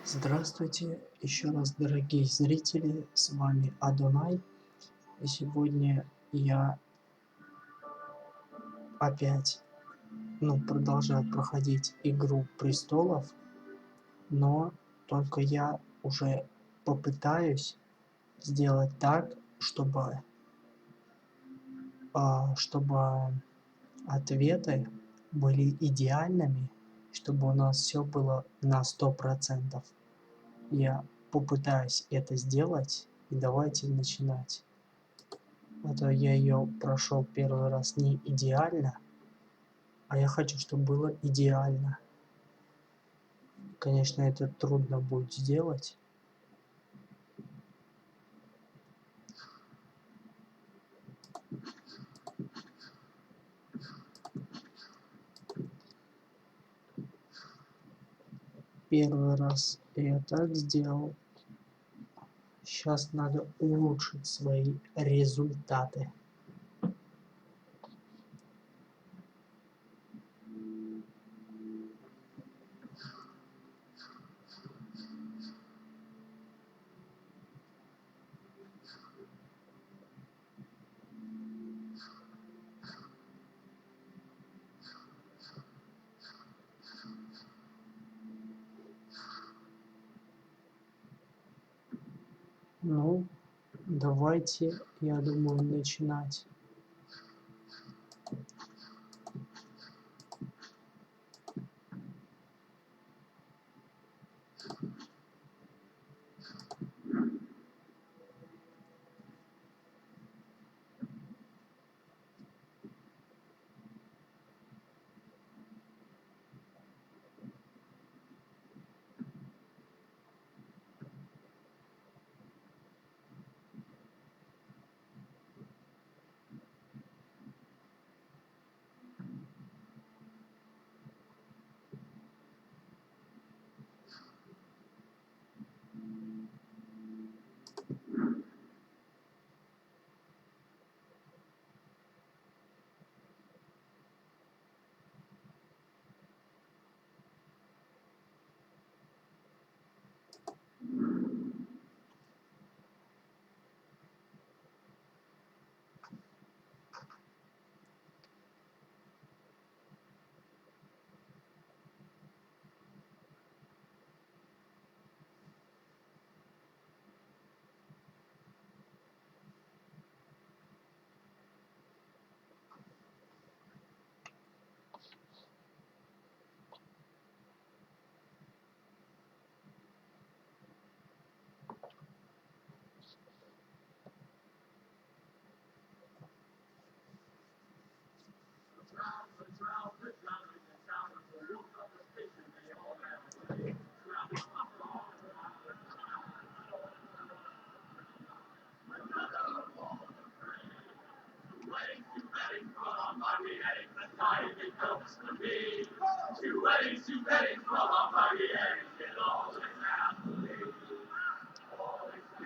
Здравствуйте еще раз, дорогие зрители, с вами Адонай, и сегодня я опять, продолжаю проходить Игру престолов, но только я уже попытаюсь сделать так, чтобы ответы были идеальными, чтобы у нас все было на 100%. Я попытаюсь это сделать, и давайте начинать. А то я ее прошел первый раз не идеально, а я хочу, чтобы было идеально. Конечно, это трудно будет сделать. Первый раз я так сделал. Сейчас надо улучшить свои результаты. Ну, давайте, я думаю, начинать.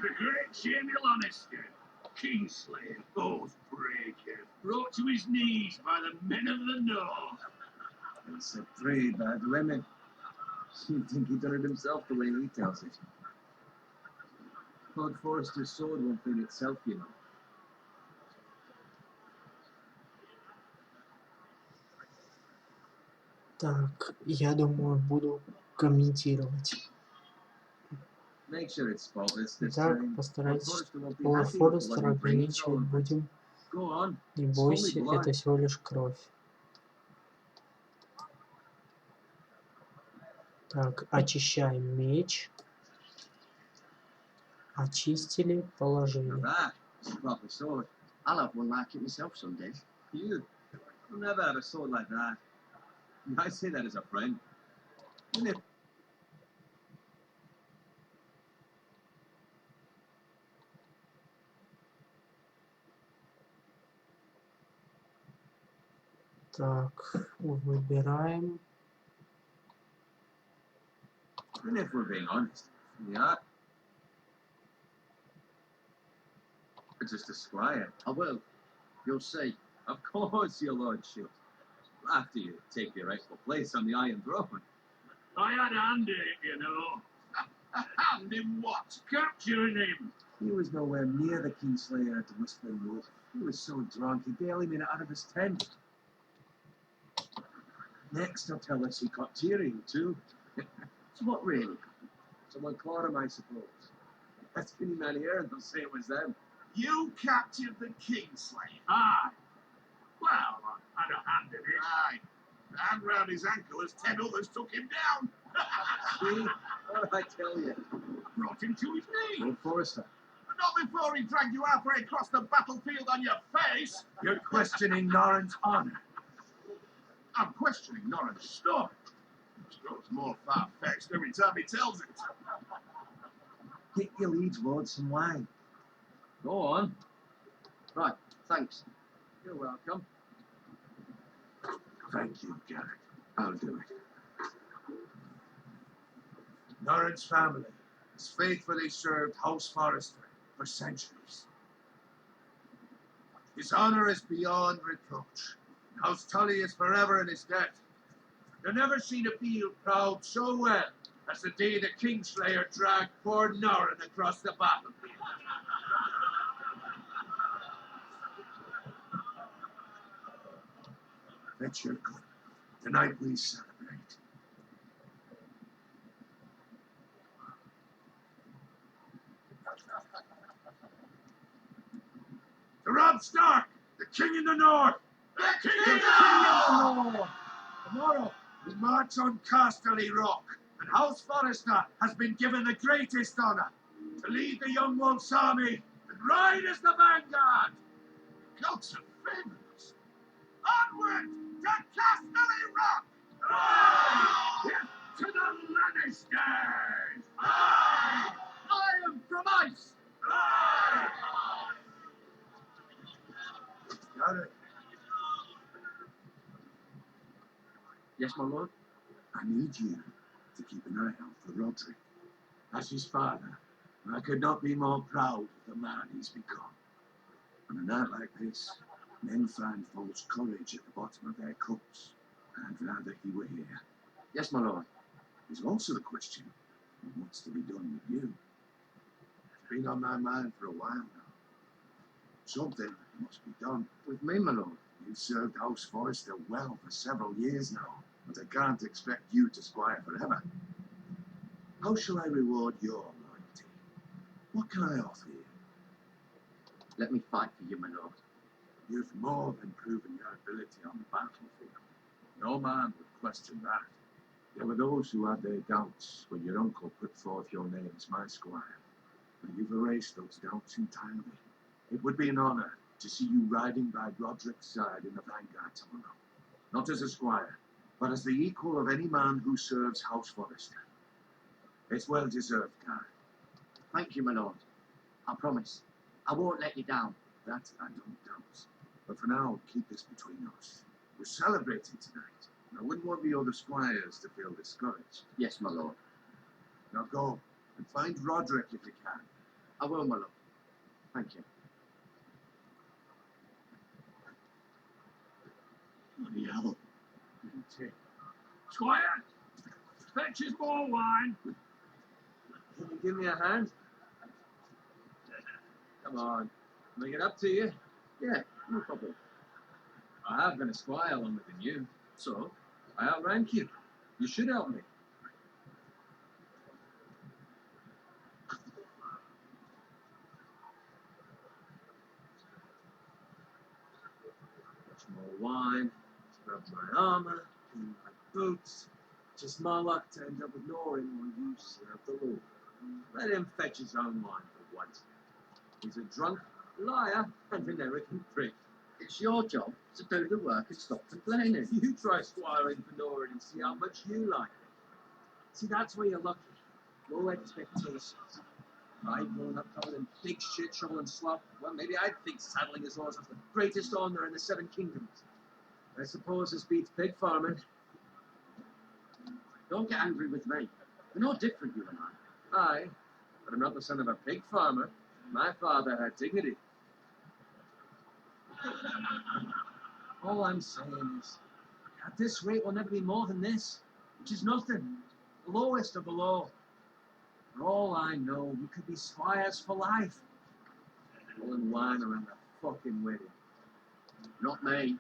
The great Samuel Lannister, Kingslayer, Oathbreaker, brought to his knees by the men of the North. It's a pretty bad limit. You'd think he'd done it himself the way he tells it. Lord Forrester's sword won't clean itself, you know. Так, я думаю, буду комментировать. Make sure it's spotless this Итак, time. постарайтесь, Lord Лорд Forrester won't be happy with Форестер what he brings ограничивать all of it. будем. Go on. Не It's бойся, only blood. это всего лишь кровь. Так, очищаем меч. Очистили, положили. That is a proper sword. I'll have one like it myself someday. You? I've never had a sword like that. I say that as a friend. Isn't it? Так, выбираем. And if we're being honest, yeah. It's just a squire. I will. You'll see. Of course, your lordship. After you take your rightful place on the Iron Throne. I had a hand in it, you know. What's capturing him? He was nowhere near the Kingslayer at the Whispering Wood. He was so drunk he barely made it out of his tent. Next, he'll tell us he caught Tyrion too. So what really? Someone caught him, I suppose. That's any man here, and they'll say it was them. You captured the Kingslayer? Aye. Well, I had a hand in it. Aye. The hand round his ankle as 10 others took him down. See? What did I tell you? Brought him to his knees. Lord Forrester. But not before he dragged you halfway across the battlefield on your face. You're questioning Norrin's honor. I'm questioning Norrin's story. Which grows more far-fetched every time he tells it. Get your liege lord some wine. Go on. Right, thanks. You're welcome. Thank you, Garrett. I'll do it. Norrin's family has faithfully served House Forrester for centuries. His honor is beyond reproach. House Tully is forever in his debt. You've never seen a field proud so well as the day the Kingslayer dragged poor Norrin across the battlefield. That's your good. Tonight we celebrate. To Robb Stark, the King in the North! The King The of King in the North! Tomorrow, we march on Casterly Rock, and House Forrester has been given the greatest honor to lead the Young Wolf's army and ride as the vanguard. Goats and favours. Onward to Casterly Rock! Aye! To the Lannisters! Aye! Iron from ice! Aye! Got it. Yes, my lord? I need you to keep an eye out for Roderick. As his father, I could not be more proud of the man he's become. On a night like this, men find false courage at the bottom of their cups. I'd rather he were here. Yes, my lord. There's also the question of what's to be done with you. It's been on my mind for a while now. Something must be done. With me, my lord. You've served House Forrester well for several years now, but I can't expect you to squire forever. How shall I reward your loyalty? What can I offer you? Let me fight for you, my lord. You've more than proven your ability on the battlefield. No man would question that. There were those who had their doubts when your uncle put forth your name as my squire. But you've erased those doubts entirely. It would be an honor to see you riding by Roderick's side in the vanguard tomorrow. Not as a squire, but as the equal of any man who serves House Forrester. It's well deserved, Garrett. Thank you, my lord. I promise. I won't let you down. That I don't doubt. But for now, keep this between us. We're celebrating tonight. I wouldn't want the other squires to feel discouraged. Yes, my lord. Now go and find Roderick if you can. I will, my lord. Thank you. Bloody hell. Squire, fetch us more wine. Can you give me a hand? Come on. Make it up to you. Yeah, no problem. I have been a squire longer than you, So, I outrank you. You should help me. Much more wine, scrub my armor, clean my boots. Just my luck to end up with Norrin when you serve the Lord. Let him fetch his own wine for once. He's a drunk, liar, and an arrogant prick. it's your job to do the work and stop complaining. You try squiring for Norrin and see how much you like it. See, that's where you're lucky. No expectations. I've grown up covered in big shit, shovel and slop. Well, maybe I'd think saddling his horse was the greatest honor in the Seven Kingdoms. I suppose this beats pig farming. Don't get angry with me. We're no different, you and I. Aye, but I'm not the son of a pig farmer. My father had dignity. All I'm saying is, at this rate, we'll never be more than this, which is nothing. The lowest of the low. For all I know, you could be squires for life. Pulling wine around a fucking wedding. Not me.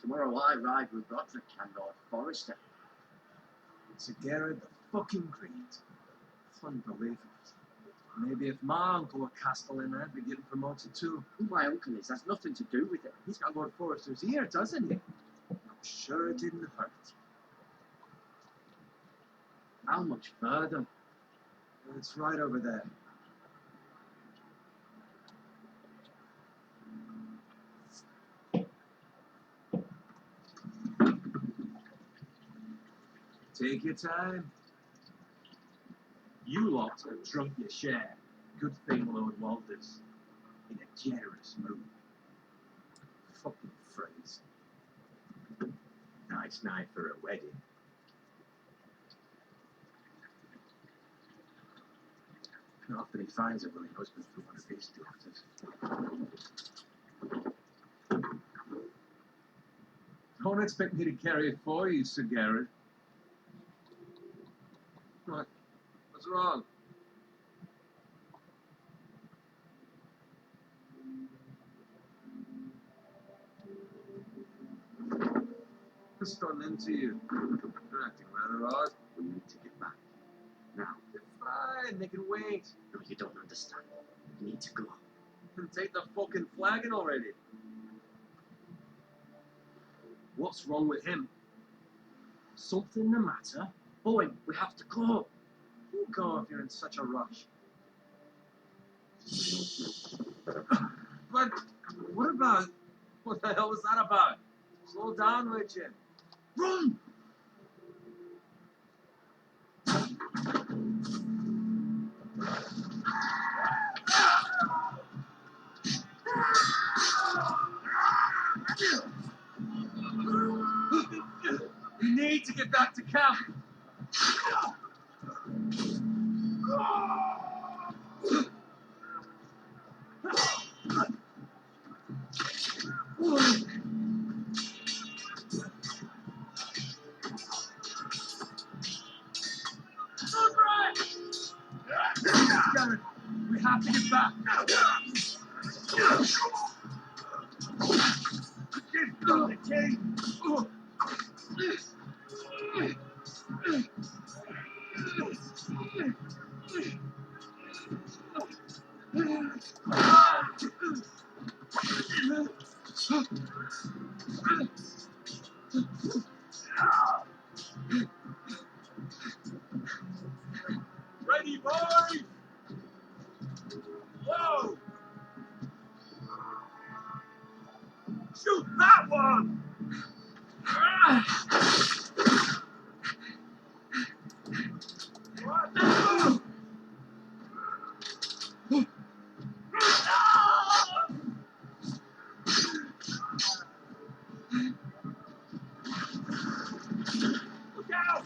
Tomorrow I ride with Roderick and Lord Forrester. It's a Gerard the fucking Creed. It's unbelievable. Maybe if my uncle were Castellan, I'd be getting promoted too. Who my uncle is has nothing to do with it. He's got Lord Forrester's ear, doesn't he? I'm sure it didn't hurt. How much further? It's right over there. Take your time. You lot have drunk your share. Good thing Lord Walter's in a generous mood. Fucking phrase. Nice night for a wedding. Not often he finds a willing husband for one of his daughters. Don't expect me to carry it for you, Sir Garrett. What? What's wrong? What's gotten into you? You're acting rather odd. We need to get back. Now. They're fine, they can wait. No, you don't understand. We need to go. Then take the fucking flagon already. What's wrong with him? Something the matter? Boy, we have to go. You go if you're in such a rush. But what about... What the hell was that about? Slow down, Richard. Run! We need to get back to camp. Garrett, we have to get back. Get on the king. Ready, boys! Whoa! Shoot that one! What? Look out!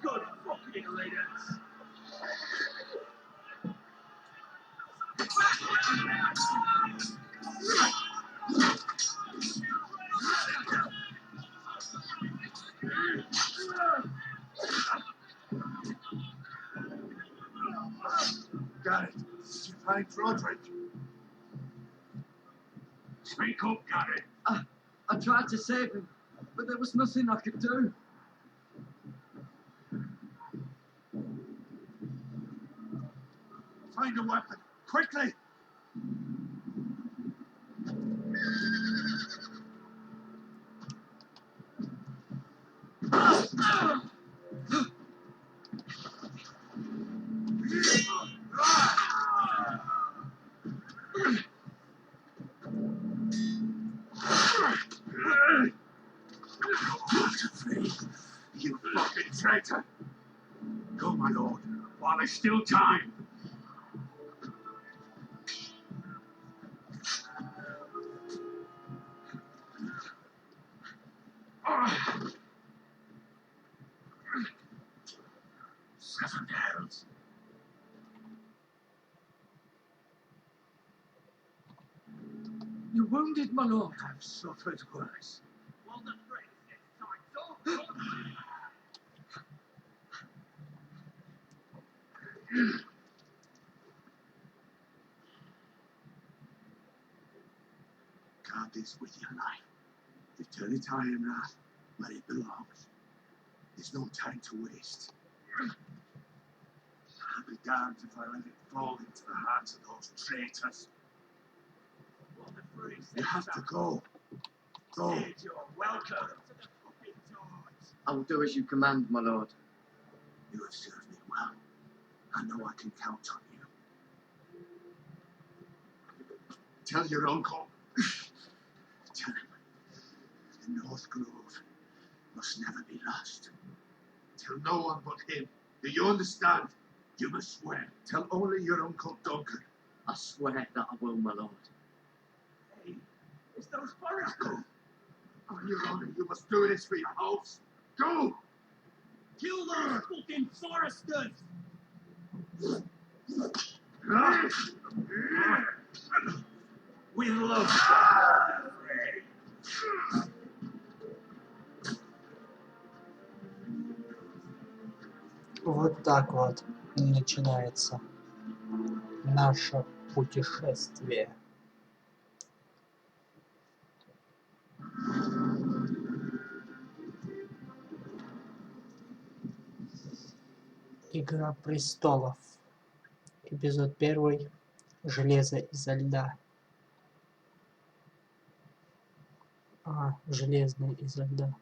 Good fucking leaders. Got it. Did you find Roderick? Speak up, Gary. I tried to save him, but there was nothing I could do. Find a weapon, quickly! You fucking traitor! Go, my lord, while there's still time. Seven hells. You're wounded, my lord. I've suffered worse. Well, the prince this time, Guard this with your life. Return it high and wrath where it belongs. There's no time to waste. I'll be damned if I let it fall into the hands of those traitors. well, the prince You have to go. Go. You're welcome to the fucking doors. I will do as you command, my lord. You have served me well. I know I can count on you. Tell your uncle. Tell him. The North Grove must never be lost. Tell no one but him. Do you understand? You must swear. Tell only your Uncle Duncan. I swear that I will, my lord. Hey, it's those foresters. On your honor, you must do this for your house. Go! Kill those fucking foresters! We love Вот так вот начинается наше путешествие. Игра престолов. Эпизод 1. Железо изо льда. Железное изо льда.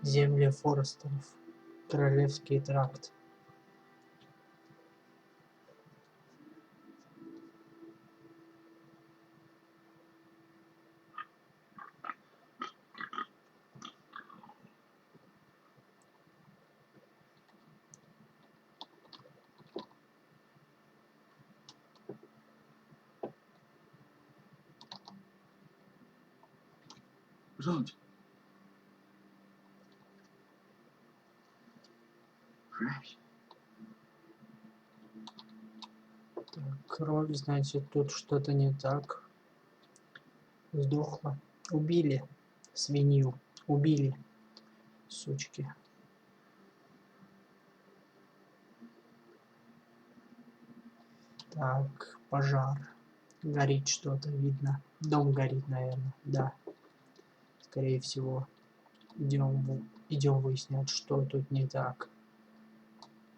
Земли Форестеров. Королевский тракт. Blood. Fresh. Так, кровь, значит, тут что-то не так. Сдохла. Убили свинью. Убили. Сучки. Так, пожар. Горит что-то, видно. Дом горит, наверное. Да. Скорее всего. Идем выяснять, что тут не так.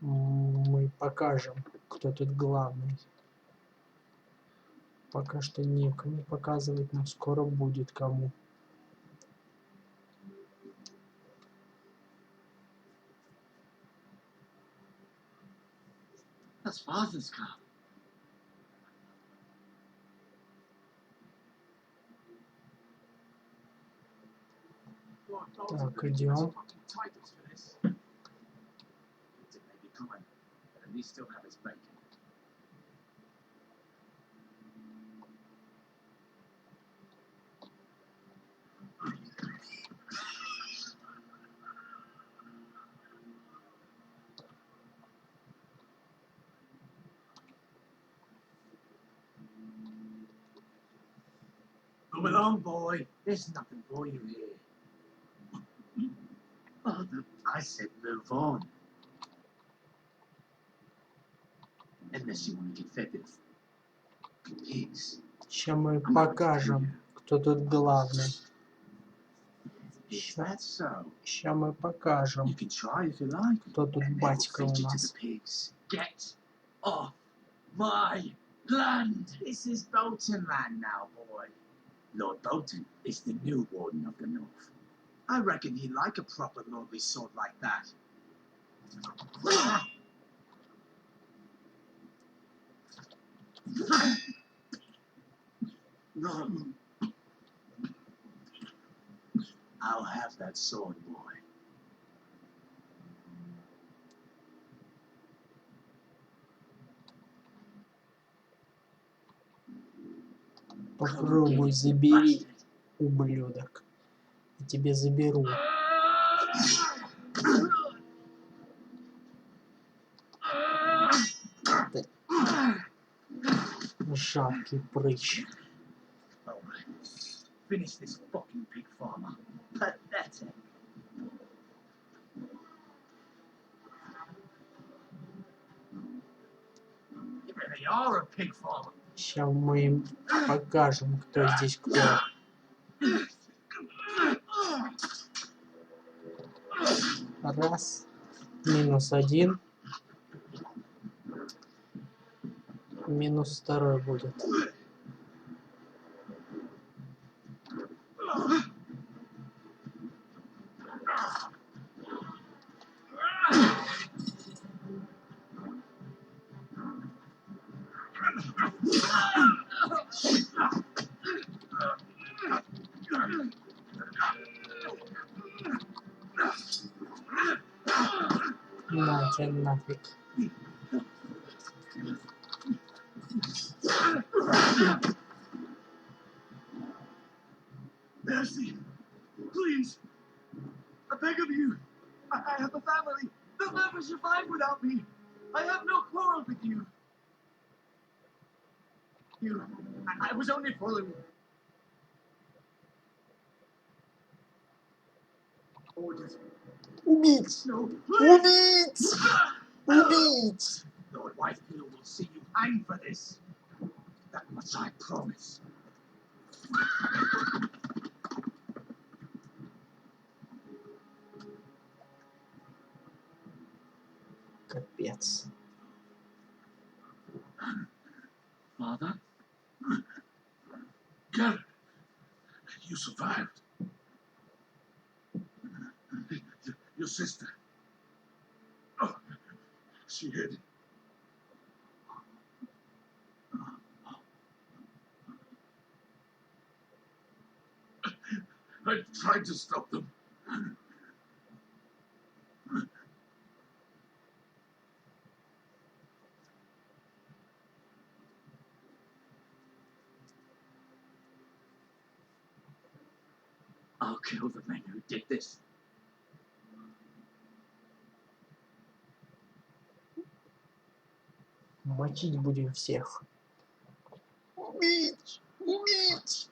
Мы покажем, кто тут главный. Пока что некому показывать, но скоро будет кому. That's father's car. Так, идем. Come along, boy. There's nothing for you here. Father, I said move on. Unless you want to get fed with pigs. Сейчас мы покажем, кто тут главный. Is that so? Ща мы покажем, You can try if you like. кто тут And батька у feed you to нас. the pigs. Get off my land! This is Bolton land now, boy. Lord Bolton is the new warden of the North. I reckon he'd like a proper lordly sword like that. I'll have that sword, boy. Попробуй забери, ублюдок. Я тебе заберу. Ты жалкий прыщ. Finish this fucking pig farmer. Pathetic. You really are a pig farmer. Сейчас мы им покажем, кто здесь кто. Раз. -1. -2 будет. На тебе нафиг. Mercy, please. I beg of you. I have a family. They'll never survive without me. I have no quarrel with you. I was only following. Orders. Убить! No, Убить! Убить! Lord Whitehill will see you hang for this. That much I promise. Капец. Father? Garrett, you survived. Your sister. Oh, she hid. I tried to stop them. I'll kill the men who did this. Мочить будем всех. Убить! Убить!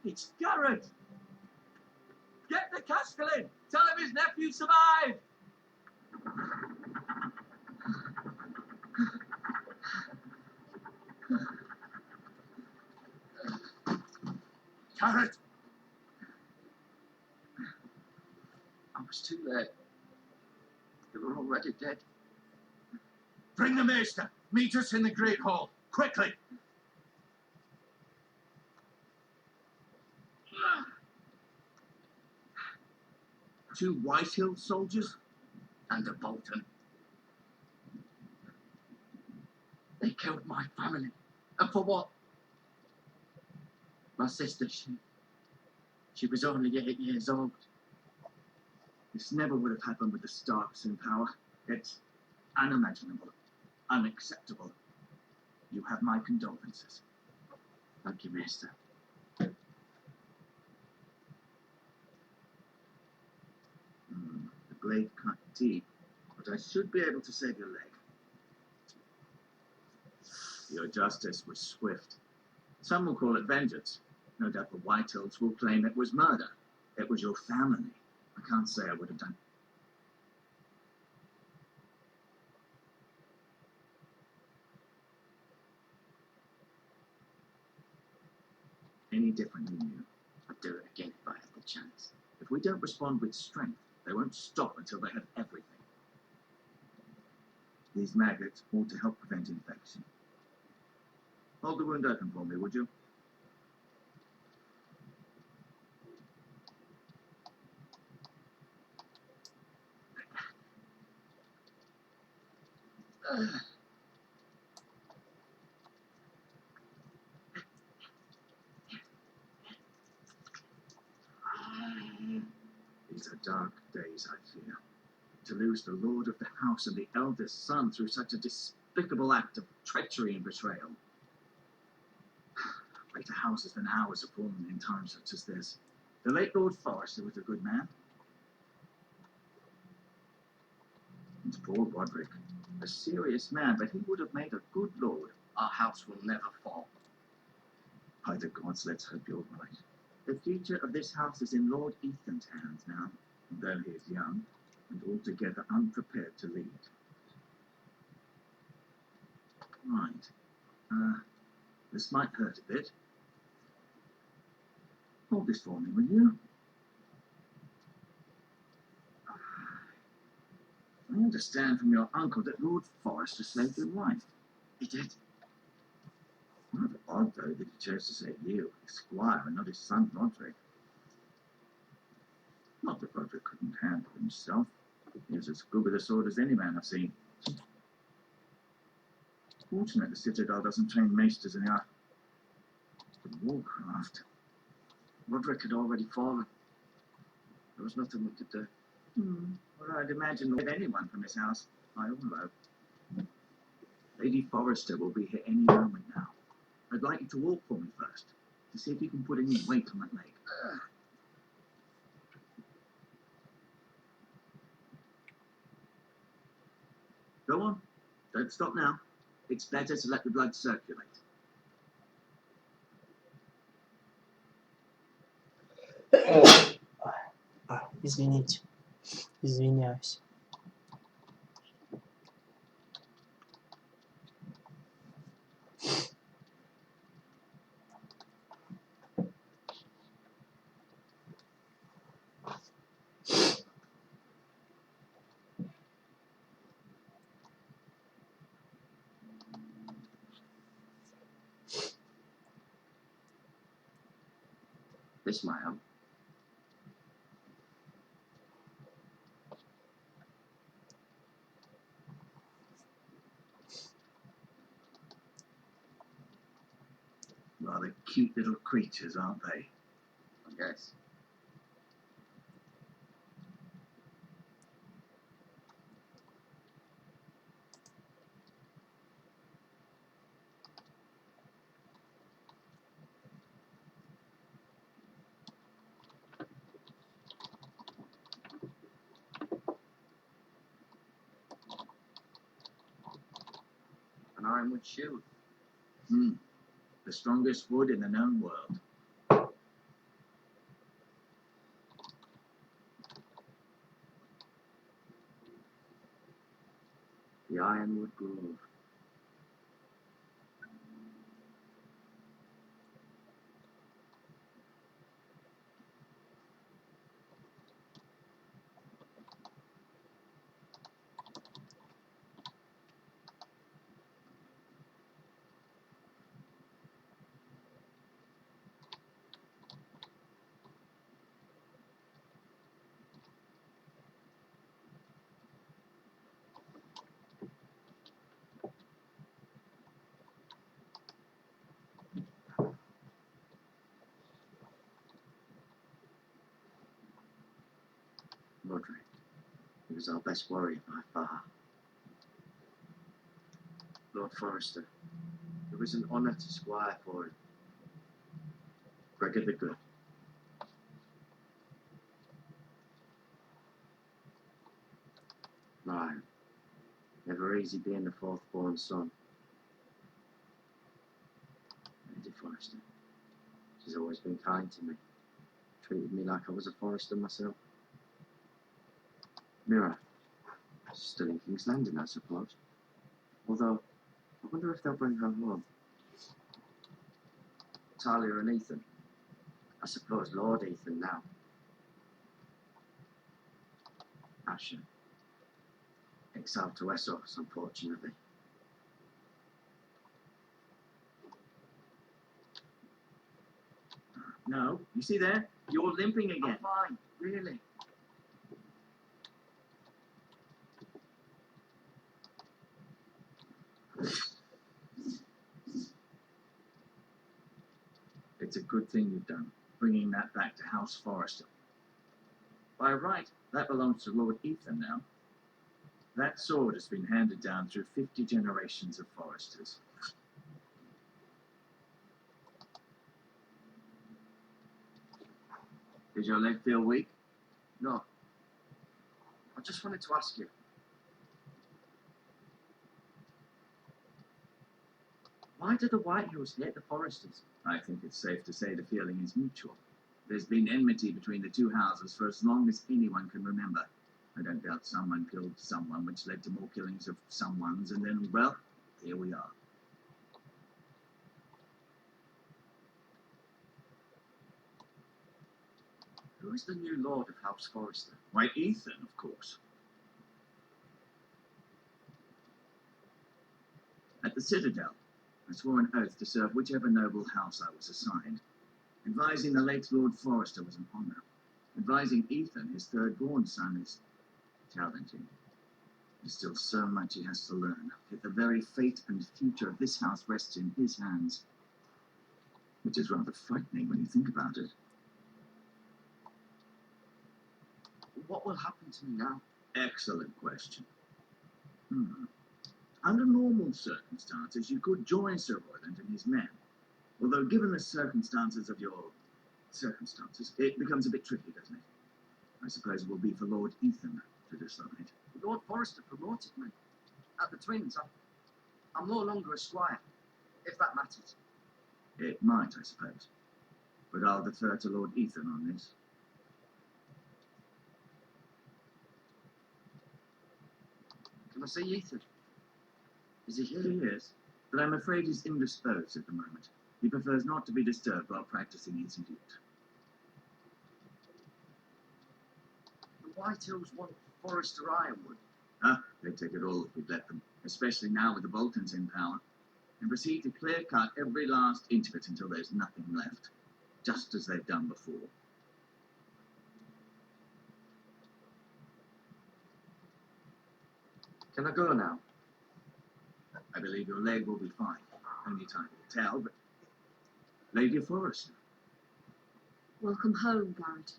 It's Garrett! Get the Castellan! Tell him his nephew survived! Garrett! I was too late. They were already dead. Bring the maester! Meet us in the Great Hall! Quickly! Two Whitehill soldiers and a Bolton. They killed my family. And for what? My sister, she was only 8 years old. This never would have happened with the Starks in power. It's unimaginable, unacceptable. You have my condolences. Thank you, Maester. The blade cut deep, but I should be able to save your leg. Your justice was swift. Some will call it vengeance. No doubt the Whitehills will claim it was murder. It was your family. I can't say I would have done. any different than you. I'd do it again if I had the chance. If we don't respond with strength, they won't stop until they have everything. These maggots ought to help prevent infection. Hold the wound open for me, would you? These are dark days, I fear. To lose the lord of the house and the eldest son through such a despicable act of treachery and betrayal. Greater houses than ours have fallen in times such as this. The late Lord Forrester was a good man. And poor Roderick, a serious man, but he would have made a good lord. Our house will never fall. By the gods, let's hope you're right. The future of this house is in Lord Ethan's hands now, and though he is young, and altogether unprepared to lead. Right. This might hurt a bit. Hold this for me, will you? I understand from your uncle that Lord Forrester saved your life. He did. Rather odd, though, that he chose to save you, his squire, and not his son Roderick. Not that Roderick couldn't handle himself. He was as good with a sword as any man I've seen. Fortunate the Citadel doesn't train maesters in the art of warcraft. Roderick had already fallen. There was nothing we could do. Well, I'd imagine with anyone from his house, I although. Lady Forrester will be here any moment now. I'd like you to walk for me first, to see if you can put any weight on that leg. Go on. Don't stop now. It's better to let the blood circulate. Извините. Извиняюсь. This might help. Rather cute little creatures, aren't they? I guess. An ironwood shield. The strongest wood in the known world. The ironwood grove. Roderick. He was our best warrior by far. Lord Forrester. It was an honour to squire for him. Gregor the Good. Right. Never easy being the fourth born son. Lady Forrester. She's always been kind to me. Treated me like I was a Forrester myself. Mira. She's still in King's Landing, I suppose. Although, I wonder if they'll bring her home. Talia and Ethan. I suppose Lord Ethan now. Asher. Exiled to Essos, unfortunately. No, you see there? You're limping again. I'm fine, really. It's a good thing you've done, bringing that back to House Forrester. By right, that belongs to Lord Ethan now. That sword has been handed down through 50 generations of Forresters. Did your leg feel weak? No. I just wanted to ask you. Why do the White Hills hate the Forresters? I think it's safe to say the feeling is mutual. There's been enmity between the two houses for as long as anyone can remember. I don't doubt someone killed someone, which led to more killings of someones, and then, well, here we are. Who is the new Lord of House Forrester? Why, Ethan, of course. At the Citadel, I swore an oath to serve whichever noble house I was assigned. Advising the late Lord Forrester was an honour. Advising Ethan, his third-born son, is challenging. There's still so much he has to learn, yet the very fate and future of this house rests in his hands. Which is rather frightening when you think about it. What will happen to me now? Excellent question. Under normal circumstances, you could join Sir Royland and his men. Although, given the circumstances of your circumstances, it becomes a bit tricky, doesn't it? I suppose it will be for Lord Ethan to decide. Lord Forrester promoted me. At the Twins, I'm no longer a squire, if that matters. It might, I suppose. But I'll defer to Lord Ethan on this. Can I see Ethan? Is he here? He is, but I'm afraid he's indisposed at the moment. He prefers not to be disturbed while practicing his duty. The White Hills want Forrester Ironwood. They'd take it all if we'd let them, especially now with the Boltons in power, and proceed to clear-cut every last inch of it until there's nothing left, just as they've done before. Can I go now? I believe your leg will be fine. Only time will tell, but... Lady Forrester. Welcome home, Garrett.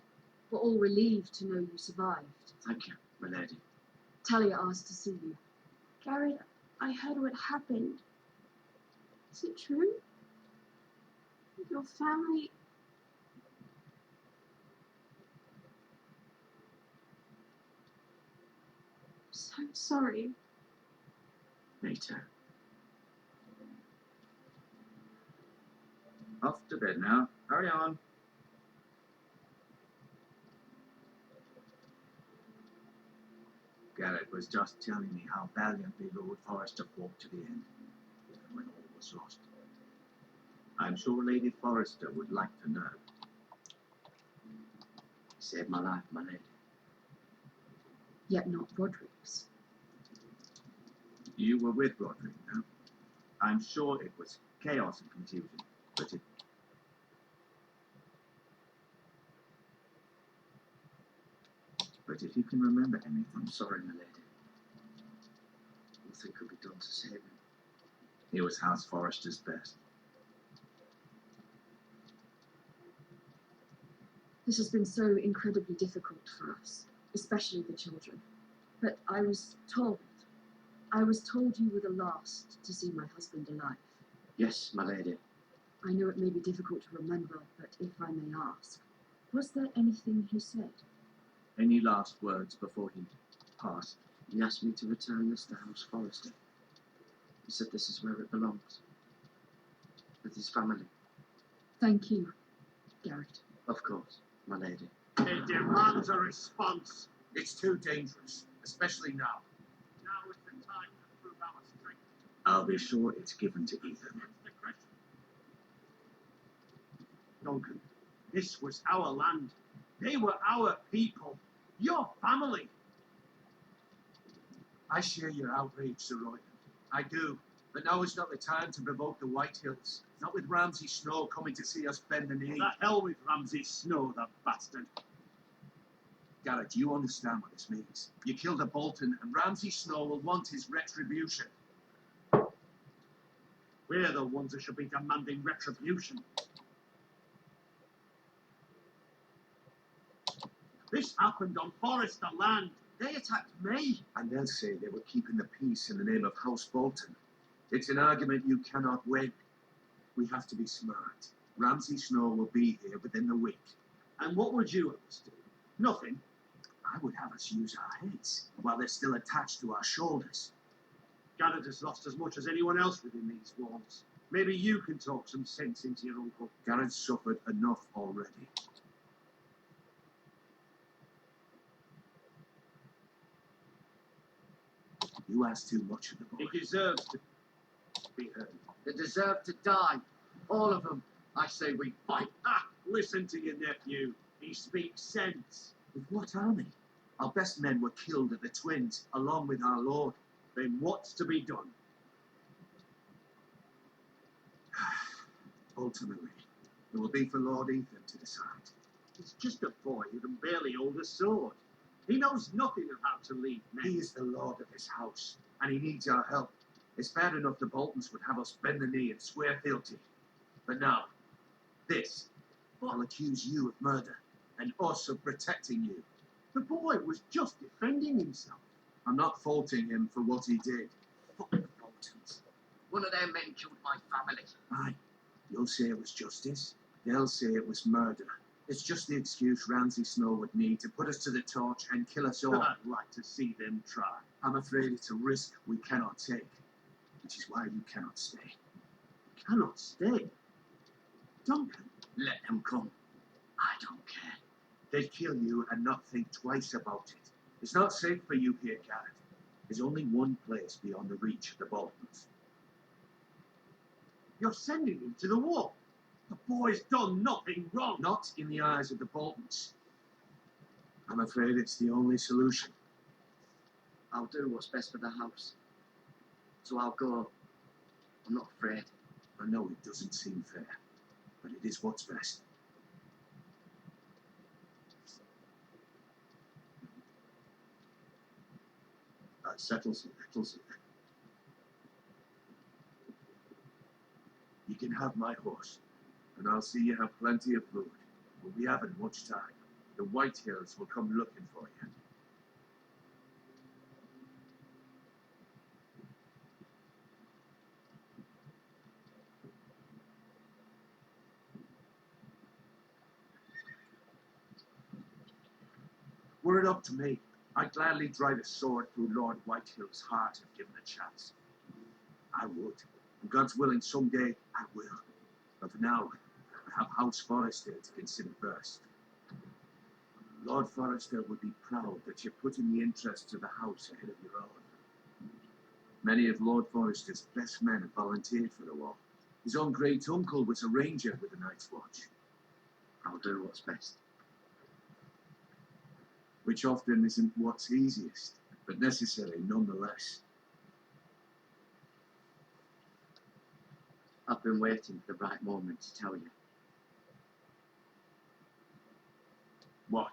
We're all relieved to know you survived. Thank you, my lady. Talia asked to see you. Garrett, I heard what happened. Is it true? Your family... I'm so sorry. Later. Off to bed now. Hurry on. Garrett was just telling me how valiantly Lord Forrester fought to the end, even when all was lost. I'm sure Lady Forrester would like to know. He saved my life, my lady. Yet not Roderick's. You were with Roderick, no? I'm sure it was chaos and confusion, but it... But if you can remember anything... I'm sorry, my lady. Nothing could be done to save him. He was House Forrester's best. This has been so incredibly difficult for us, especially the children. But I was told you were the last to see my husband alive. Yes, my lady. I know it may be difficult to remember, but if I may ask, was there anything he said? Any last words before he passed? He asked me to return this to House Forrester. He said this is where it belongs. With his family. Thank you, Garrett. Of course, my lady. It demands a response. It's too dangerous, especially now. Now is the time to prove our strength. I'll be sure it's given to Ethan. That's the question. Duncan, This was our land. They were our people. Your family. I share your outrage, Sir Roy. I do. But now is not the time to provoke the White Hills. Not with Ramsay Snow coming to see us bend the knee. The hell with Ramsay Snow, the bastard. Garrett, you understand what this means. You killed a Bolton, and Ramsay Snow will want his retribution. We're the ones who should be demanding retribution. This happened on Forester land. They attacked me. And they'll say they were keeping the peace in the name of House Bolton. It's an argument you cannot win. We have to be smart. Ramsay Snow will be here within the week. And what would you have us do? Nothing. I would have us use our heads while they're still attached to our shoulders. Garrett has lost as much as anyone else within these walls. Maybe you can talk some sense into your uncle. Garrett's suffered enough already. You ask too much of the boy. He deserves to be heard. They deserve to die. All of them. I say we fight. Ah, listen to your nephew. He speaks sense. With what army? Our best men were killed at the Twins, along with our lord. Then what's to be done? Ultimately, it will be for Lord Ethan to decide. He's just a boy who can barely hold a sword. He knows nothing of how to lead men. He is the lord of this house, and he needs our help. It's bad enough the Boltons would have us bend the knee and swear fealty. But now, this, I'll accuse you of murder, and us of protecting you. The boy was just defending himself. I'm not faulting him for what he did. Fuck the Boltons. One of their men killed my family. Aye, you'll say it was justice. They'll say it was murder. It's just the excuse Ramsay Snow would need to put us to the torch and kill us all. I'd like to see them try. I'm afraid it's a risk we cannot take, which is why you cannot stay. Cannot stay. Duncan, Let them come. I don't care. They'd kill you and not think twice about it. It's not safe for you here, Garrett. There's only one place beyond the reach of the Boltons. you're sending him to the war. The boy's done nothing wrong. Not in the eyes of the Boltons. I'm afraid it's the only solution. I'll do what's best for the house. So I'll go. I'm not afraid. I know it doesn't seem fair, but it is what's best. That settles it. You can have my horse, and I'll see you have plenty of food. But we haven't much time. The White Hills will come looking for you. Were it up to me, I'd gladly drive a sword through Lord Whitehill's heart if given a chance. I would. And God's willing, someday I will. But for now, I have House Forester to consider first. Lord Forester would be proud that you're putting the interests of the house ahead of your own. Many of Lord Forester's best men have volunteered for the war. His own great uncle was a ranger with the Night's Watch. I'll do what's best. Which often isn't what's easiest, but necessary nonetheless. I've been waiting for the right moment to tell you. What?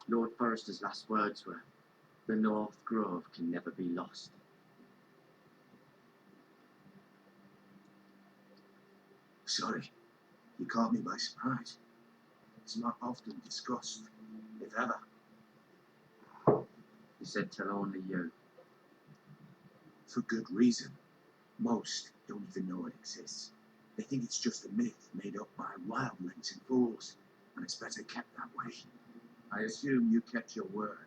Lord Forester's last words were, "The North Grove can never be lost." Sorry, you caught me by surprise. It's not often discussed, if ever. He said tell only you. For good reason. Most don't even know it exists. They think it's just a myth made up by wildlings and fools, and it's better kept that way. I assume you kept your word.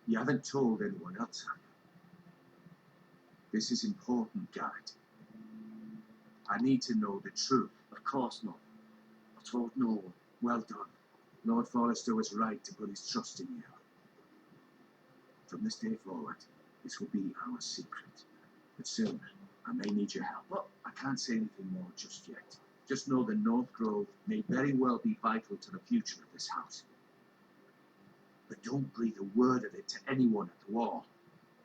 You haven't told anyone else, have you? This is important, Garrett. I need to know the truth. Of course not. I told no one. Well done. Lord Forester was right to put his trust in you. From this day forward, this will be our secret. But soon, I may need your help, but I can't say anything more just yet. Just know the North Grove may very well be vital to the future of this house. But don't breathe a word of it to anyone at the wall.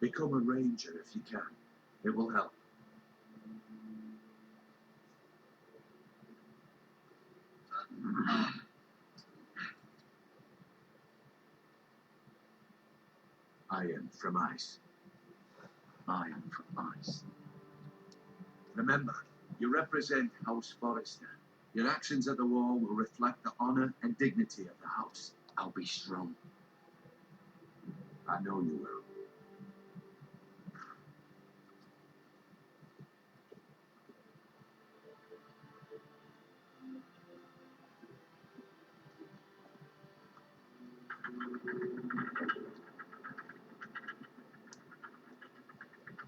Become a ranger if you can. It will help. I am from ice. I am from ice. Remember, you represent House Forrester. Your actions at the wall will reflect the honor and dignity of the house. I'll be strong. I know you will.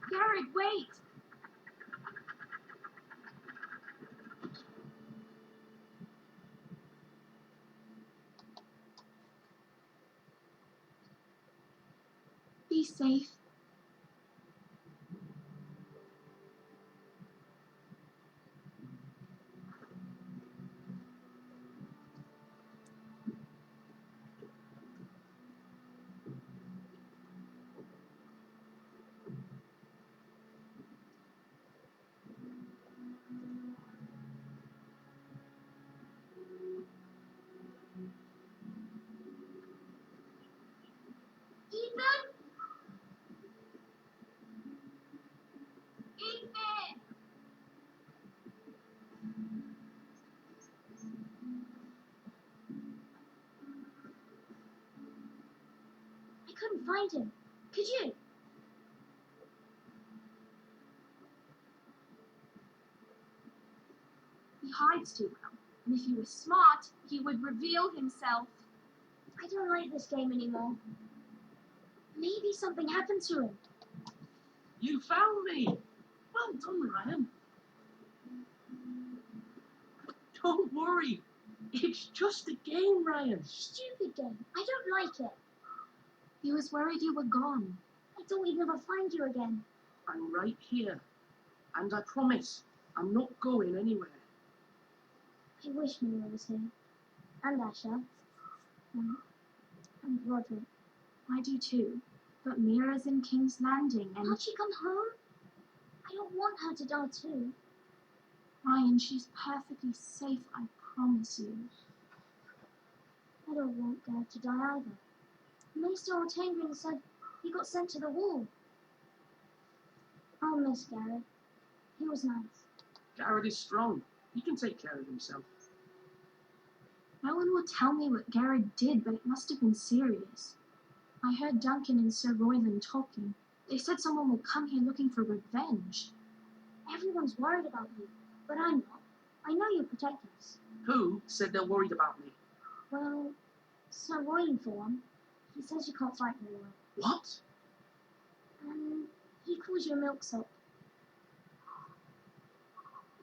Garrett, wait! Be safe. Ethan? Ethan! I couldn't find him. Could you? He hides too well, and if he was smart, he would reveal himself. I don't like this game anymore. Maybe something happened to him. You found me! Well done, Ryan. Don't worry. It's just a game, Ryan. Stupid game. I don't like it. He was worried you were gone. I thought we'd never find you again. I'm right here. And I promise, I'm not going anywhere. I wish Mira was here. And Asha. And Roderick. I do too. But Mira's in King's Landing and... Can't she come home? I don't want her to die too. Ryan, she's perfectly safe, I promise you. I don't want Garrett to die either. Maester Ortangren said he got sent to the wall. I'll miss Garrett. He was nice. Garrett is strong. He can take care of himself. No one will tell me what Garrett did, but it must have been serious. I heard Duncan and Sir Royland talking. They said someone will come here looking for revenge. Everyone's worried about you, but I'm not. I know you'll protect us. Who said they're worried about me? Well, Sir Royland for one. He says you can't fight very well. What? He calls you a milksop.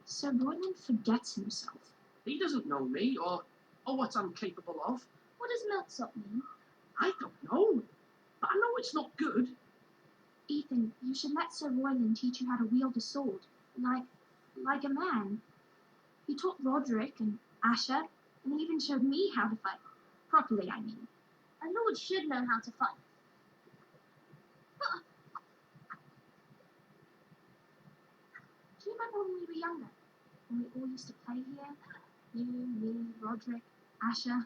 Sir Royland forgets himself. He doesn't know me or what I'm capable of. What does milksop mean? I don't know. But I know it's not good. Ethan, you should let Sir Royland teach you how to wield a sword. Like a man. He taught Roderick and Asher, and he even showed me how to fight. Properly, I mean. A lord should know how to fight. Do you remember when we were younger? When we all used to play here? You, me, Roderick, Asher.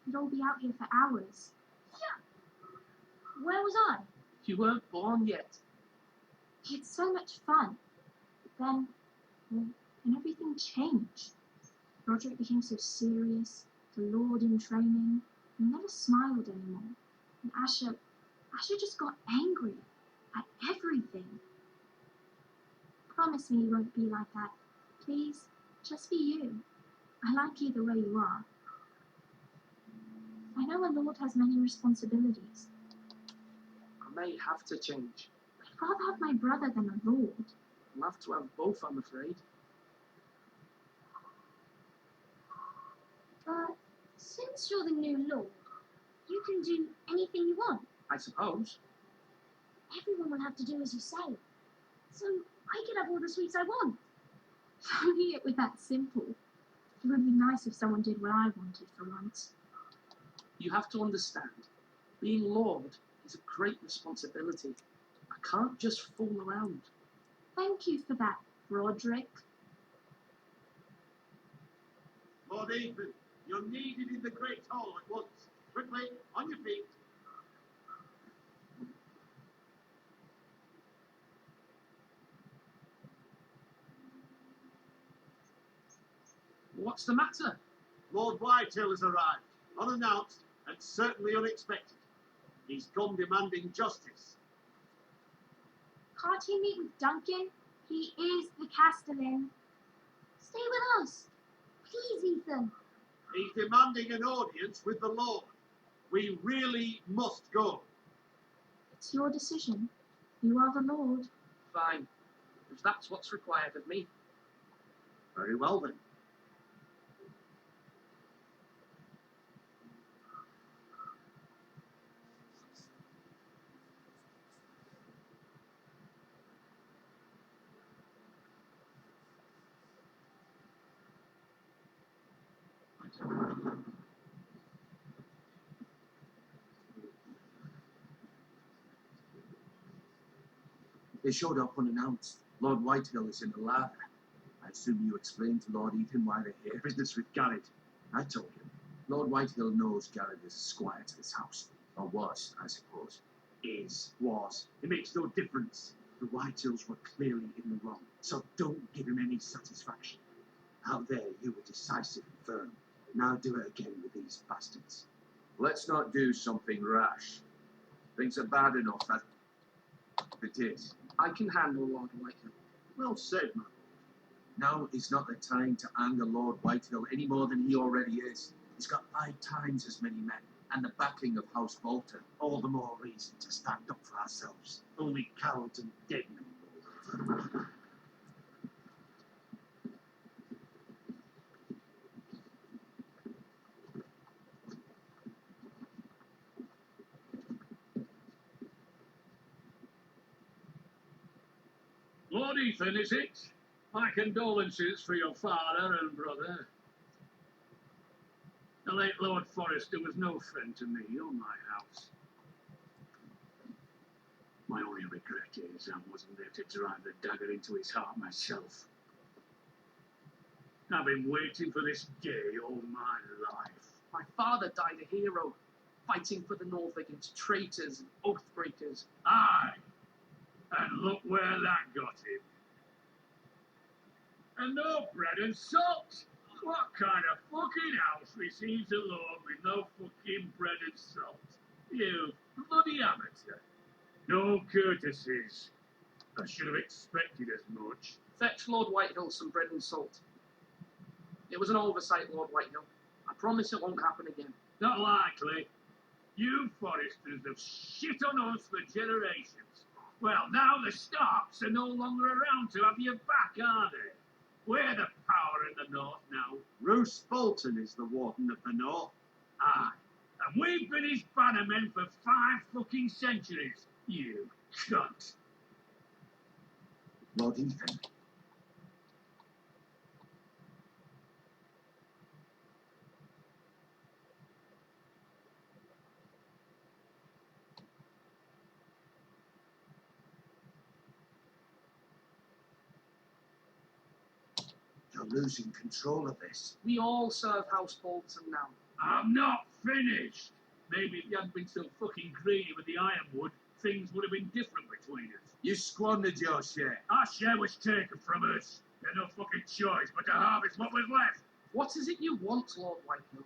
We'd all be out here for hours. Yeah. Where was I? You weren't born yet. We had so much fun. But then everything changed. Roderick became so serious, the Lord in training. He never smiled anymore. And Asher just got angry at everything. Promise me you won't be like that. Please, just be you. I like you the way you are. I know a lord has many responsibilities. I may have to change. I'd rather have my brother than a lord. I'll have to have both, I'm afraid. But since you're the new lord, you can do anything you want. I suppose. Everyone will have to do as you say. So I could have all the sweets I want. If only it were that simple. It would be nice if someone did what I wanted for once. You have to understand, being Lord is a great responsibility. I can't just fool around. Thank you for that, Roderick. Lord Ethan, you're needed in the Great Hall at once. Quickly, on your feet. What's the matter? Lord Whitehill has arrived, unannounced and certainly unexpected. He's come demanding justice. Can't he meet with Duncan? He is the Castellan. Stay with us. Please, Ethan. He's demanding an audience with the Lord. We really must go. It's your decision. You are the Lord. Fine, if that's what's required of me. Very well then. They showed up unannounced. Lord Whitehill is in the larder. I assume you explained to Lord Ethan why they're here. Business with Garrett. I told him. Lord Whitehill knows Garrett is a squire to this house. Or was, I suppose. Was. It makes no difference. The Whitehills were clearly in the wrong, so don't give him any satisfaction. Out there, you were decisive and firm. Now do it again with these bastards. Let's not do something rash. Things are bad enough as it is. I can handle Lord Whitehill. Well said, man. Now is not the time to anger Lord Whitehill any more than he already is. He's got 5 times as many men, and the backing of House Bolton. All the more reason to stand up for ourselves. Only cowards and dead men. Lord Ethan, is it? My condolences for your father and brother. The late Lord Forrester was no friend to me or my house. My only regret is I wasn't there to drive the dagger into his heart myself. I've been waiting for this day all my life. My father died a hero, fighting for the North against traitors and oath-breakers. Aye, and look where that got him. And no bread and salt. What kind of fucking house receives a lord with no fucking bread and salt? You bloody amateur. No courtesies. I should have expected as much. Fetch Lord Whitehill some bread and salt. It was an oversight, Lord Whitehill. I promise it won't happen again. Not likely. You Foresters have shit on us for generations. Well, now the Starks are no longer around to have your back, are they? We're the power in the North now. Roose Bolton is the Warden of the North. Aye. And we've been his bannermen for 5 fucking centuries. You cunt. Lord Ethan. You're losing control of this. We all serve House Bolton now. I'm not finished. Maybe if you hadn't been so fucking greedy with the ironwood, things would have been different between us. You squandered your share. Our share was taken from us. There's no fucking choice but to harvest what was left. What is it you want, Lord Whitehill?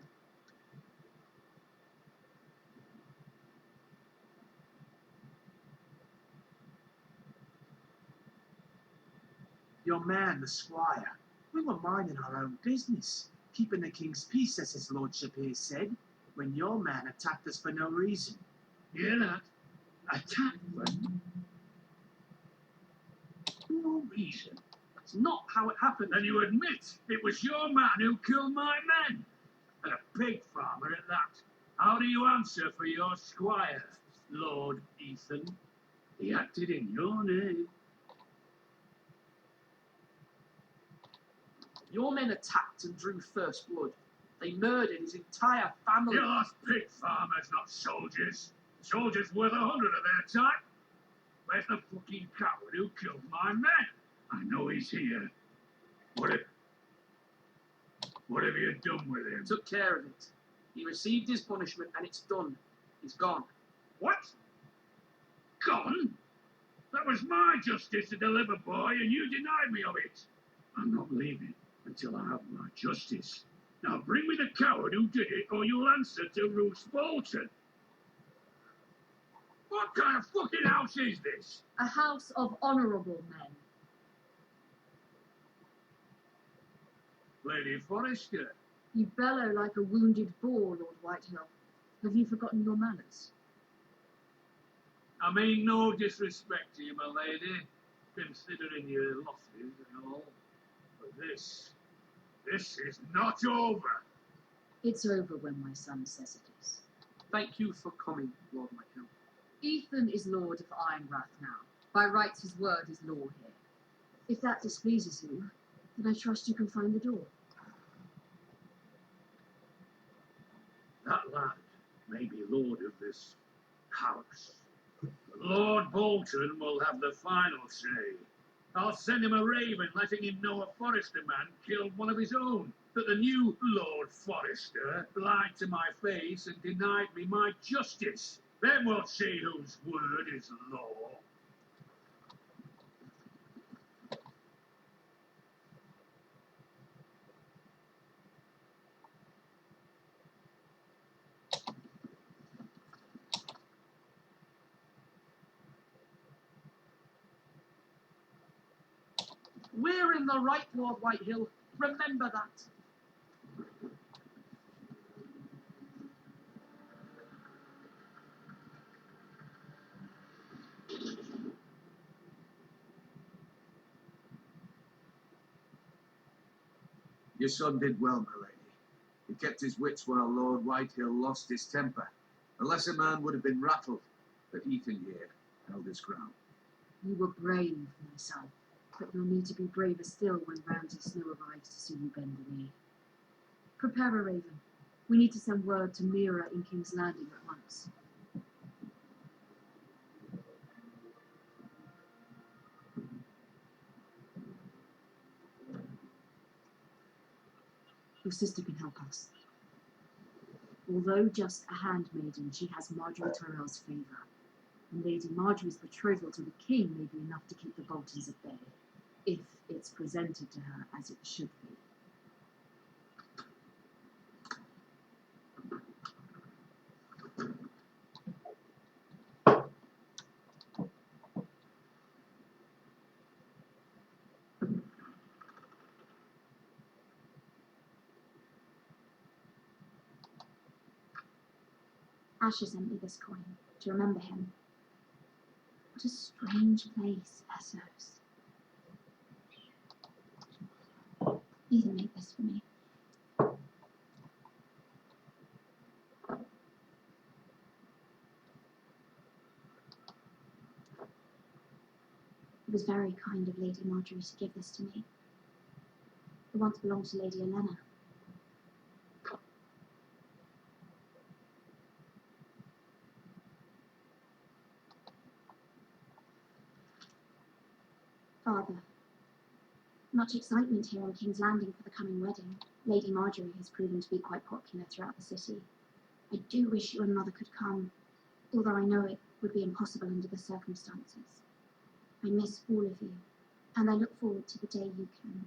Your man, the squire. We were minding our own business, keeping the king's peace, as his lordship here said, when your man attacked us for no reason. Hear that? Attack them. No reason. That's not how it happened. And you admit it was your man who killed my men. And a pig farmer at that. How do you answer for your squire, Lord Ethan? He acted in your name. Your men attacked and drew first blood. They murdered his entire family. You lost pig farmers, not soldiers. Soldiers worth 100 of their time. Where's the fucking coward who killed my men? I know he's here. What have you done with him? Took care of it. He received his punishment and it's done. He's gone. What? Gone? That was my justice to deliver, boy, and you denied me of it. I'm not leaving until I have my justice. Now bring me the coward who did it, or you'll answer to Roose Bolton. What kind of fucking house is this? A house of honourable men. Lady Forrester. You bellow like a wounded boar, Lord Whitehill. Have you forgotten your manners? I mean no disrespect to you, my lady, considering your losses and all. But this is not over. It's over when my son says it is. Thank you for coming, Lord Whitehill. Ethan is Lord of Ironrath now. By rights his word is law here. If that displeases you, then I trust you can find the door. That lad may be lord of this house. But Lord Bolton will have the final say. I'll send him a raven letting him know a Forrester man killed one of his own. That the new Lord Forrester lied to my face and denied me my justice. Then we'll see whose word is law. We're in the right, Lord Whitehill. Remember that. Your son did well, my lady. He kept his wits while Lord Whitehill lost his temper. A lesser man would have been rattled, but Ethan here held his ground. You were brave, my son, but you'll need to be braver still when Ramsay Snow arrives to see you bend the knee. Prepare a raven. We need to send word to Mira in King's Landing at once. Your sister can help us. Although just a handmaiden, she has Marjorie Tyrell's favour, and Lady Marjorie's betrothal to the king may be enough to keep the Boltons at bay, if it's presented to her as it should be. Asher sent me this coin to remember him. What a strange place, Essos. Ethan made this for me. It was very kind of Lady Marjorie to give this to me. It once belonged to Lady Olenna. Father, much excitement here on King's Landing for the coming wedding. Lady Marjorie has proven to be quite popular throughout the city. I do wish you and Mother could come, although I know it would be impossible under the circumstances. I miss all of you, and I look forward to the day you can.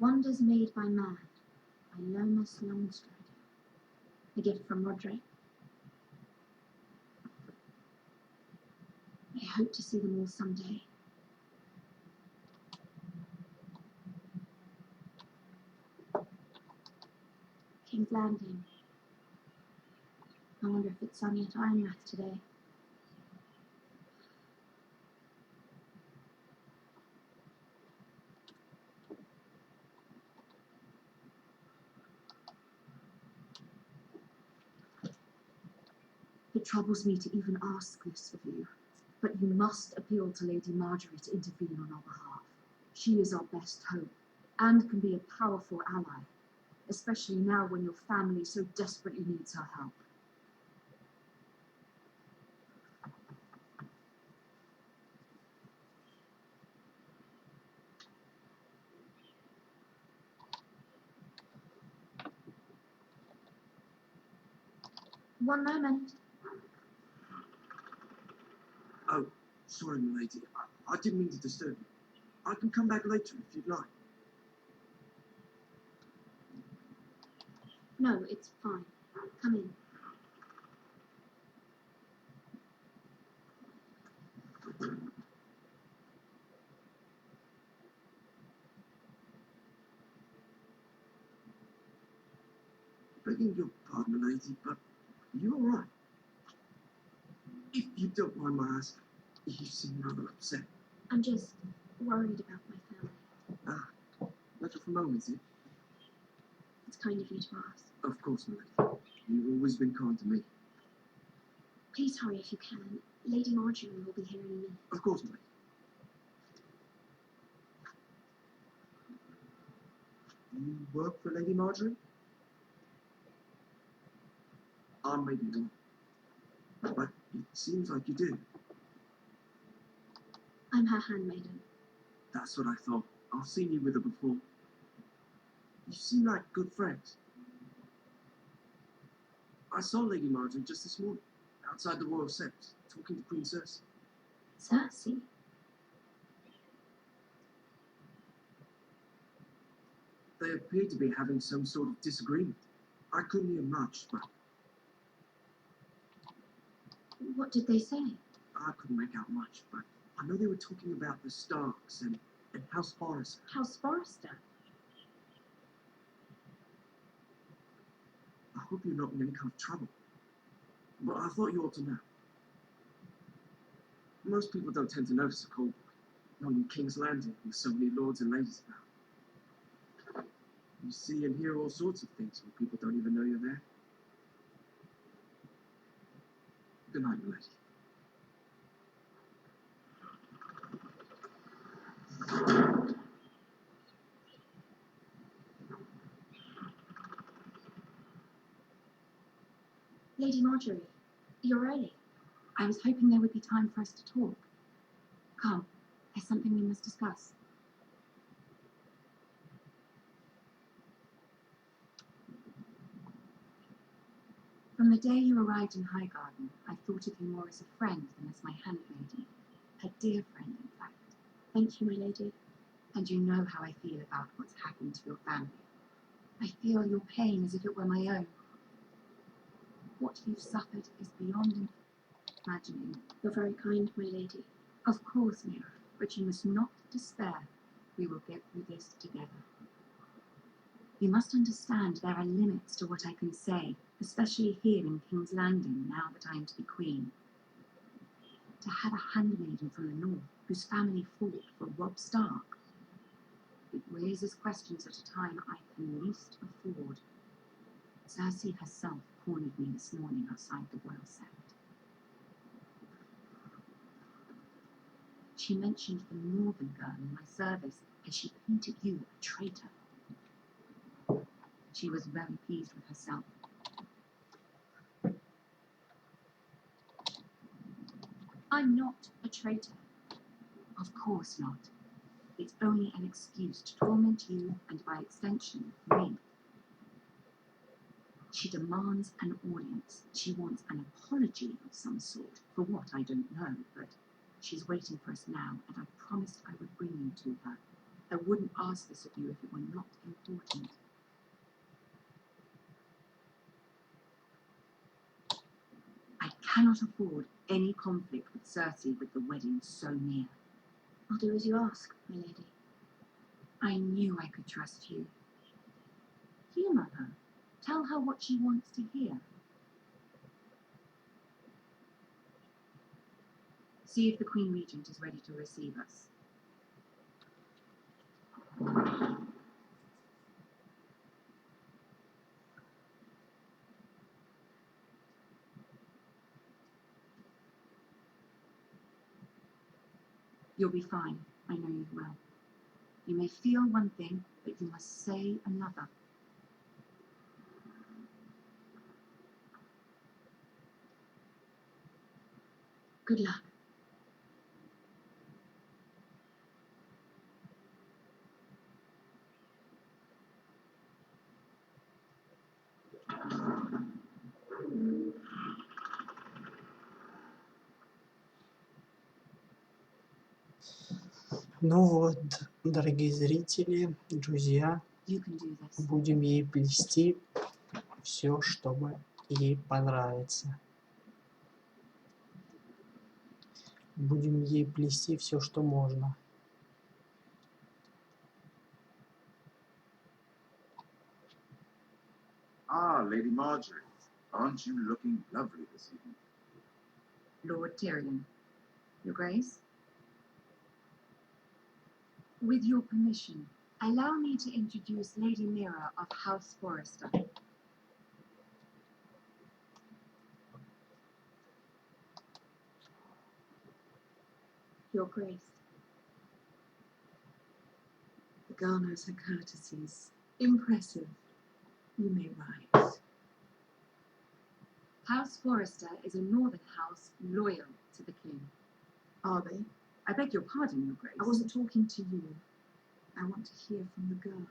Wonders Made by Man by Lomas Longstrider. A gift from Roderick. I hope to see them all someday. King's Landing. I wonder if it's sunny at Ironrath today. It troubles me to even ask this of you, but you must appeal to Lady Marjorie to intervene on our behalf. She is our best hope, and can be a powerful ally, especially now when your family so desperately needs her help. One moment. Oh, sorry, my lady. I didn't mean to disturb you. I can come back later if you'd like. No, it's fine. Come in. Begging your pardon, my lady, but are you all right? If you don't mind my asking, you seem rather upset. I'm just worried about my family. Ah, matter for moments, eh? It's kind of you to ask. Of course, my lady. You've always been kind to me. Please hurry if you can. Lady Marjorie will be here in a minute. Of course, my lady. You work for Lady Marjorie? I may be wrong, but it seems like you do. I'm her handmaiden. That's what I thought. I've seen you with her before. You seem like good friends. I saw Lady Marjorie just this morning, outside the royal steps, talking to Queen Cersei. Cersei? They appeared to be having some sort of disagreement. I couldn't hear much, but What did they say? I couldn't make out much, but I know they were talking about the Starks and House Forrester. House Forrester? I hope you're not in any kind of trouble. But I thought you ought to know. Most people don't tend to notice a cold boy, not in King's Landing with so many lords and ladies about. You see and hear all sorts of things when people don't even know you're there. Good night, my lady. Lady Marjorie, you're early. I was hoping there would be time for us to talk. Come, there's something we must discuss. From the day you arrived in Highgarden, I thought of you more as a friend than as my handmaiden. A dear friend, in fact. Thank you, my lady. And you know how I feel about what's happened to your family. I feel your pain as if it were my own. What you've suffered is beyond imagining. You're very kind, my lady. Of course, Mira, but you must not despair. We will get through this together. You must understand there are limits to what I can say, especially here in King's Landing, now that I am to be queen. To have a handmaiden from the north, whose family fought for Robb Stark, it raises questions at a time I can least afford. Cersei herself cornered me this morning outside the royal sept. She mentioned the northern girl in my service, and she painted you a traitor. She was very pleased with herself. I'm not a traitor. Of course not. It's only an excuse to torment you and, by extension, me. She demands an audience. She wants an apology of some sort. For what, I don't know, but she's waiting for us now, and I promised I would bring you to her. I wouldn't ask this of you if it were not important. I cannot afford any conflict with Cersei with the wedding so near. I'll do as you ask, my lady. I knew I could trust you. Humour her. Tell her what she wants to hear. See if the Queen Regent is ready to receive us. You'll be fine. I know you will. You may feel one thing, but you must say another. Good luck. Ну вот, дорогие зрители, друзья, You can do this. будем ей плести все, чтобы ей понравится. Будем ей плести все, что можно. Ah, Lady Marjorie, aren't you looking lovely this evening? Lord Tyrion. Your Grace? With your permission, allow me to introduce Lady Mira of House Forrester. Your Grace. The girl knows her courtesies. Impressive. You may rise. House Forrester is a northern house loyal to the king. Are they? I beg your pardon, Your Grace. I wasn't talking to you. I want to hear from the girl.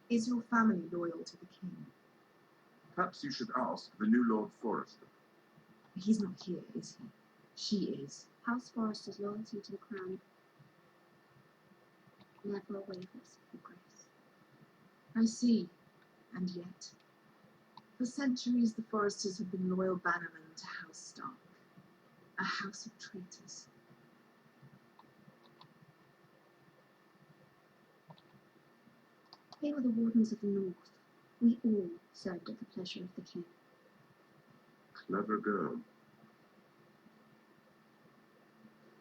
Is your family loyal to the king? Perhaps you should ask the new Lord Forrester. He's not here, is he? She is. House Forrester's loyalty to the crown never wavers, Your Grace. I see. And yet, for centuries the Forresters have been loyal bannermen to House Stark, a house of traitors. They were the wardens of the North. We all served at the pleasure of the king. Clever girl.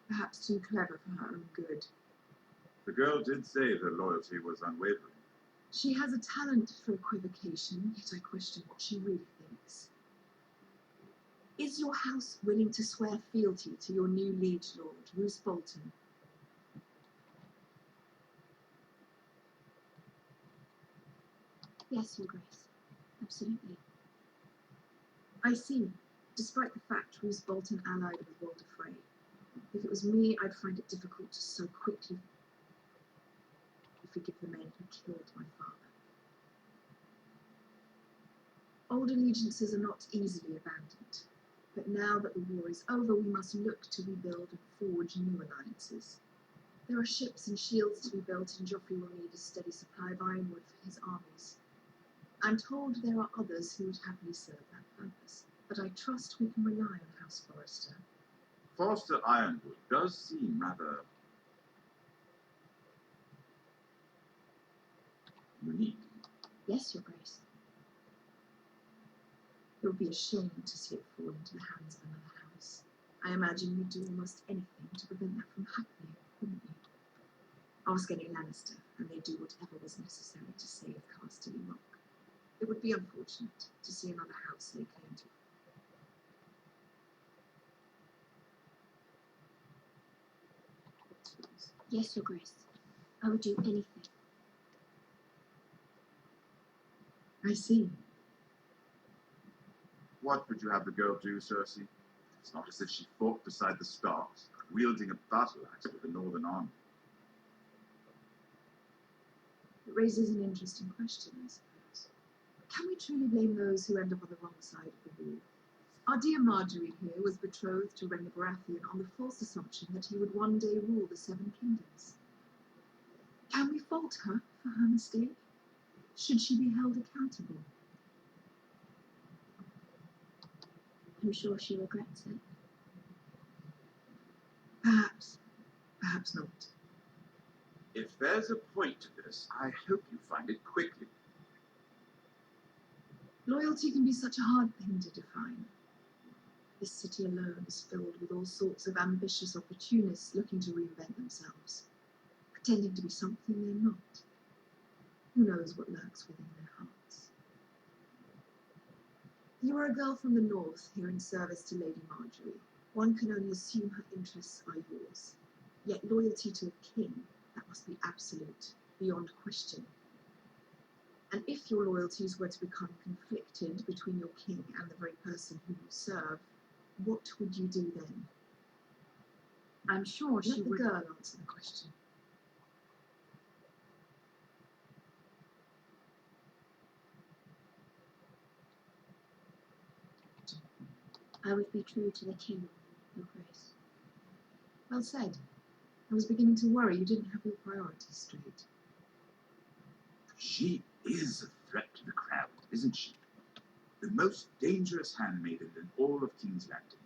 Perhaps too clever for her own good. The girl did say her loyalty was unwavering. She has a talent for equivocation, yet I question what she really thinks. Is your house willing to swear fealty to your new liege lord, Roose Bolton? Yes, Your Grace. Absolutely. I see. Despite the fact Roose Bolton allied with Walder Frey. If it was me, I'd find it difficult to so quickly forgive the men who killed my father. Old allegiances are not easily abandoned. But now that the war is over, we must look to rebuild and forge new alliances. There are ships and shields to be built, and Joffrey will need a steady supply of ironwood for his armies. I'm told there are others who would happily serve that purpose, but I trust we can rely on House Forrester. Forrester Ironwood does seem rather unique. Yes, Your Grace. It would be a shame to see it fall into the hands of another house. I imagine you'd do almost anything to prevent that from happening, wouldn't you? Ask any Lannister, and they'd do whatever was necessary to save Casterly Rock. It would be unfortunate to see another house lay claim to it. Yes, Your Grace. I would do anything. I see. What would you have the girl do, Cersei? It's not as if she fought beside the Starks, wielding a battle axe with the Northern army. It raises an interesting question, I suppose. Can we truly blame those who end up on the wrong side of the war? Our dear Marjorie here was betrothed to Rhaegar Baratheon on the false assumption that he would one day rule the Seven Kingdoms. Can we fault her for her mistake? Should she be held accountable? I'm sure she regrets it. Perhaps. Perhaps not. If there's a point to this, I hope you find it quickly. Loyalty can be such a hard thing to define. This city alone is filled with all sorts of ambitious opportunists looking to reinvent themselves, pretending to be something they're not. Who knows what lurks within their hearts? You are a girl from the north here in service to Lady Marjorie. One can only assume her interests are yours. Yet loyalty to a king, that must be absolute, beyond question. And if your loyalties were to become conflicted between your king and the very person whom you serve, what would you do then? I'm sure she Let the would. girl answer the question. I would be true to the king, Your Grace. Well said. I was beginning to worry you didn't have your priorities straight. She is a threat to the crown, isn't she? The most dangerous handmaiden in all of King's Landing.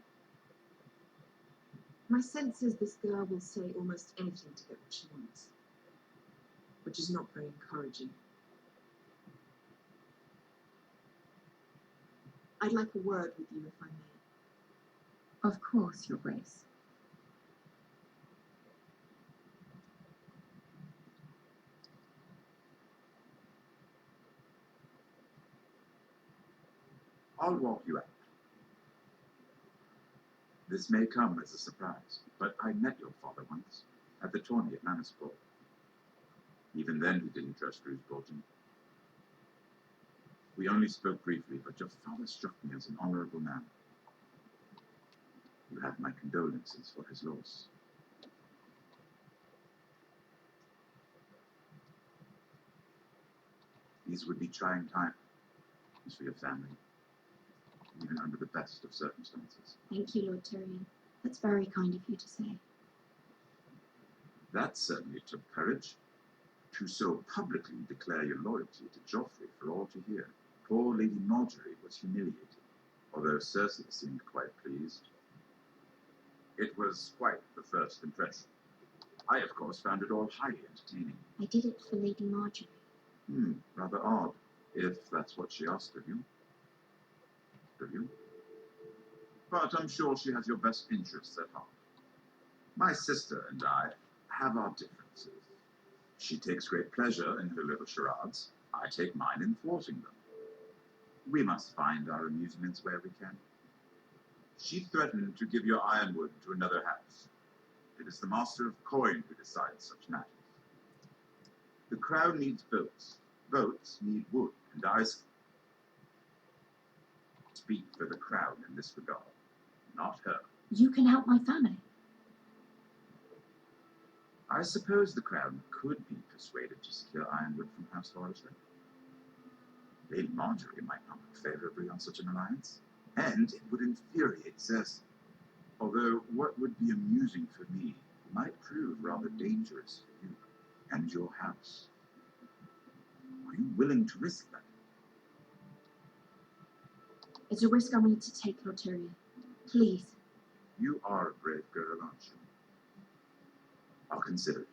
My sense is this girl will say almost anything to get what she wants, which is not very encouraging. I'd like a word with you, if I may. Of course, Your Grace. I'll walk you out. This may come as a surprise, but I met your father once, at the tourney at Manascore. Even then he didn't trust Bruce Bolton. We only spoke briefly, but your father struck me as an honorable man. You have my condolences for his loss. These would be trying times for your family, even under the best of circumstances. Thank you, Lord Tyrion. That's very kind of you to say. That certainly took courage. To so publicly declare your loyalty to Joffrey for all to hear. Poor Lady Marjorie was humiliated, although Cersei seemed quite pleased. It was quite the first impression. I, of course, found it all highly entertaining. I did it for Lady Marjorie. Rather odd, if that's what she asked of you. But I'm sure she has your best interests at heart. My sister and I have our differences. She takes great pleasure in her little charades. I take mine in thwarting them. We must find our amusements where we can. She threatened to give your ironwood to another house. It is the master of coin who decides such matters. The crown needs votes. Votes need wood, and I speak for the crown in this regard, not her. You can help my family. I suppose the crown could be persuaded to secure ironwood from House Forrester. Lady Marjorie might not look favourably on such an alliance, and it would infuriate Cersei. Although what would be amusing for me might prove rather dangerous for you and your house. Are you willing to risk that? It's a risk I need to take, Lord Tyrion. Please. You are a brave girl, aren't you? I'll consider it.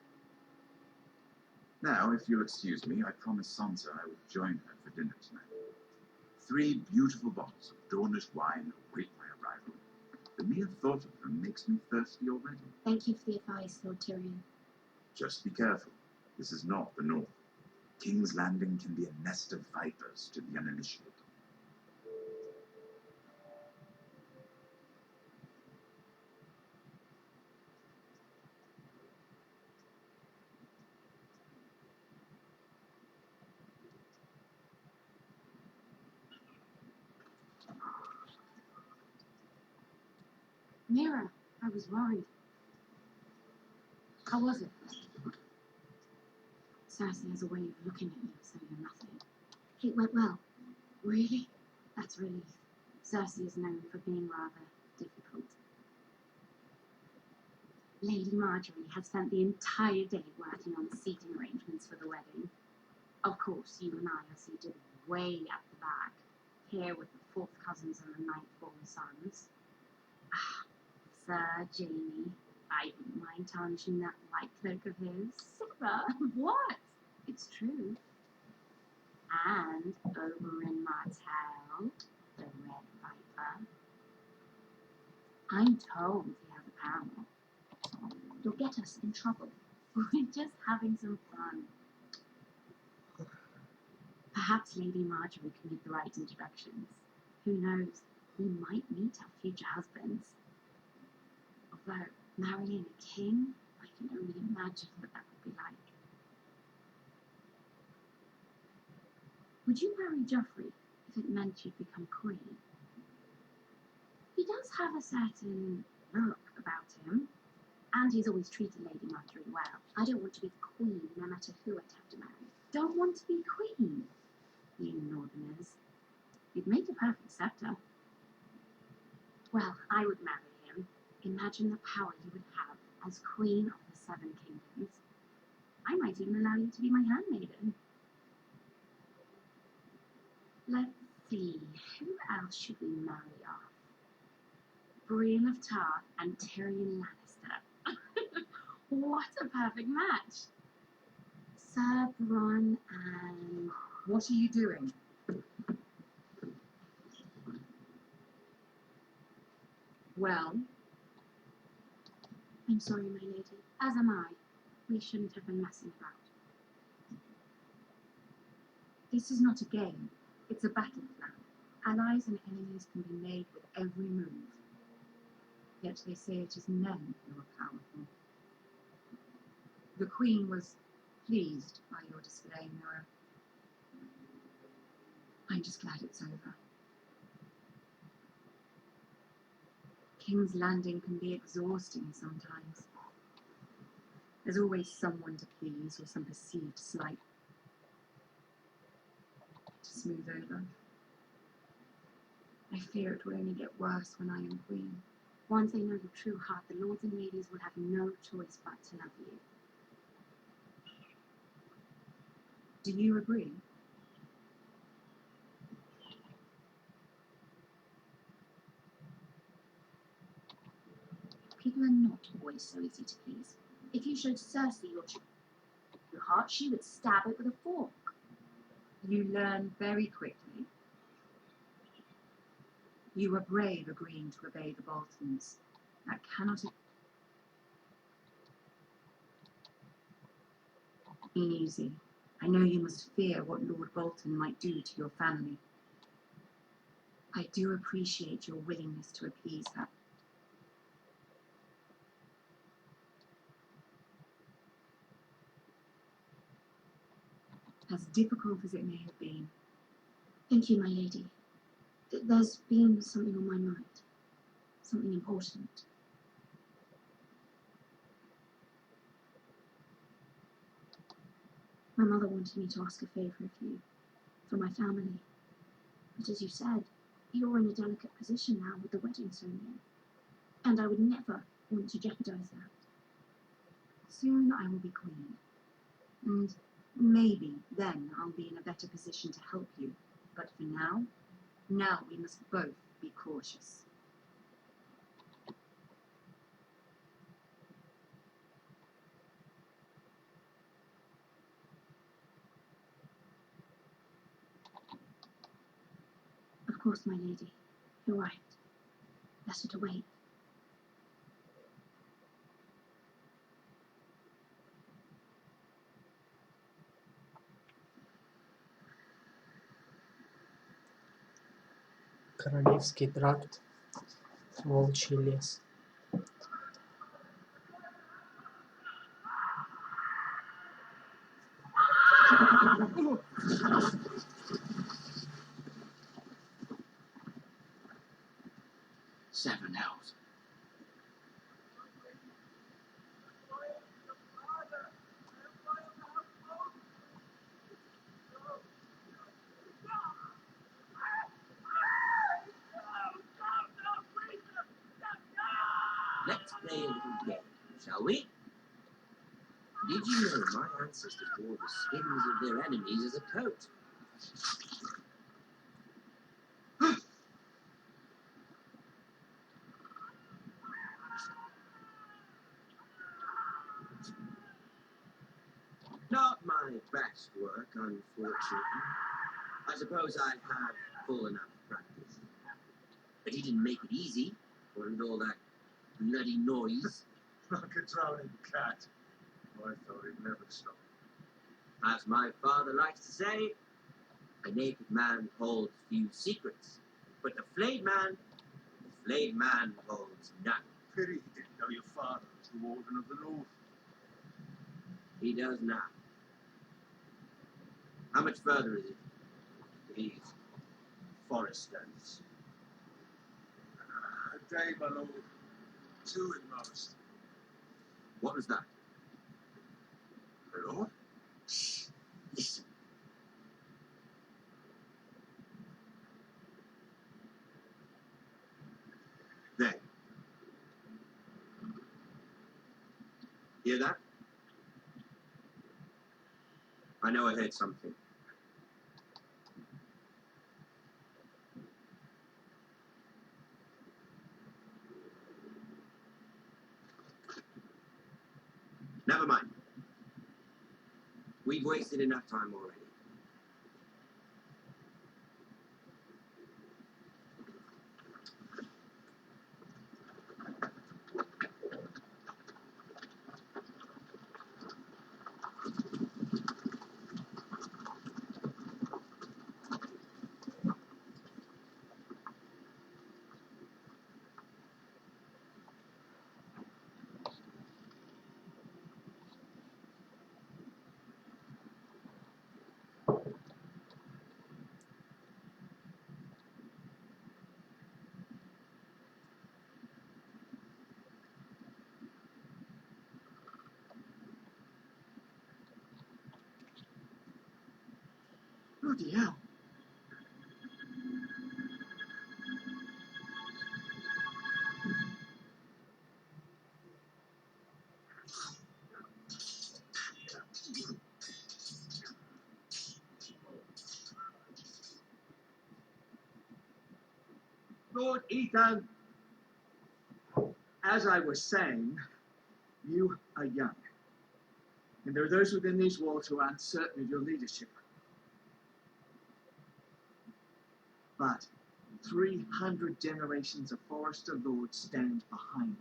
Now, if you'll excuse me, I promised Sansa I would join her for dinner tonight. 3 beautiful bottles of Dornish wine await my arrival. The mere thought of them makes me thirsty already. Thank you for the advice, Lord Tyrion. Just be careful. This is not the North. King's Landing can be a nest of vipers to the uninitiated. Mira, I was worried. How was it? Cersei has a way of looking at you so you're nothing. It went well. Really? That's relief. Cersei is known for being rather difficult. Lady Marjorie has spent the entire day working on the seating arrangements for the wedding. Of course, you and I are seated way at the back, here with the 4th cousins and the 9th-born sons. Sir Jamie, I wouldn't mind tarnishing that white cloak of his. Sarah, what? It's true. And Oberyn Martell, the Red Viper. I'm told he has a power. You'll get us in trouble. We're just having some fun. Perhaps Lady Marjorie can make the right introductions. Who knows? We might meet our future husbands. Though, marrying a king, I can only imagine what that would be like. Would you marry Joffrey if it meant you'd become queen? He does have a certain look about him, and he's always treated Lady Marjorie well. I don't want to be the queen, no matter who I'd have to marry. Don't want to be queen? You Northerners. You'd make a perfect scepter. Well, I would marry him. Imagine the power you would have as Queen of the Seven Kingdoms. I might even allow you to be my handmaiden. Let's see, who else should we marry off? Brienne of Tarth and Tyrion Lannister. What a perfect match! Sir Bronn and... What are you doing? Well? I'm sorry, my lady. As am I. We shouldn't have been messing about. This is not a game. It's a battle plan. Allies and enemies can be made with every move. Yet they say it is men who are powerful. The Queen was pleased by your display, Nora. I'm just glad it's over. King's Landing can be exhausting sometimes. There's always someone to please or some perceived slight to smooth over. I fear it will only get worse when I am queen. Once they know your true heart, the lords and ladies will have no choice but to love you. Do you agree? People are not always so easy to please. If you showed Cersei your heart, she would stab it with a fork. You learn very quickly. You were brave agreeing to obey the Boltons. That cannot have been easy. I know you must fear what Lord Bolton might do to your family. I do appreciate your willingness to appease her. As difficult as it may have been. Thank you, my lady. There's been something on my mind. Something important. My mother wanted me to ask a favour of you, for my family. But as you said, you're in a delicate position now with the wedding so near. And I would never want to jeopardise that. Soon I will be queen. And maybe then I'll be in a better position to help you. But for now we must both be cautious. Of course, my lady. You're right. Better to wait. Королевский тракт, Волчий лес. Seven hells. Let's play a little game, shall we? Did you know my ancestors wore the skins of their enemies as a coat? Not my best work, unfortunately. I suppose I had full enough practice. But he didn't make it easy, with all that bloody noise. Like a drowning cat. I thought he'd never stop. As my father likes to say, a naked man holds few secrets, but the flayed man holds none. Pity he didn't Tell your father is the Warden of the North. He does now. How much further is it to these foresters? A day, my lord. 2 at most. What was that? My lord? Listen. There. Hear that? I know I heard something. Never mind. We've wasted enough time already. Bloody hell. Lord Ethan, as I was saying, you are young. And there are those within these walls who are uncertain of your leadership. But 300 generations of Forester Lords stand behind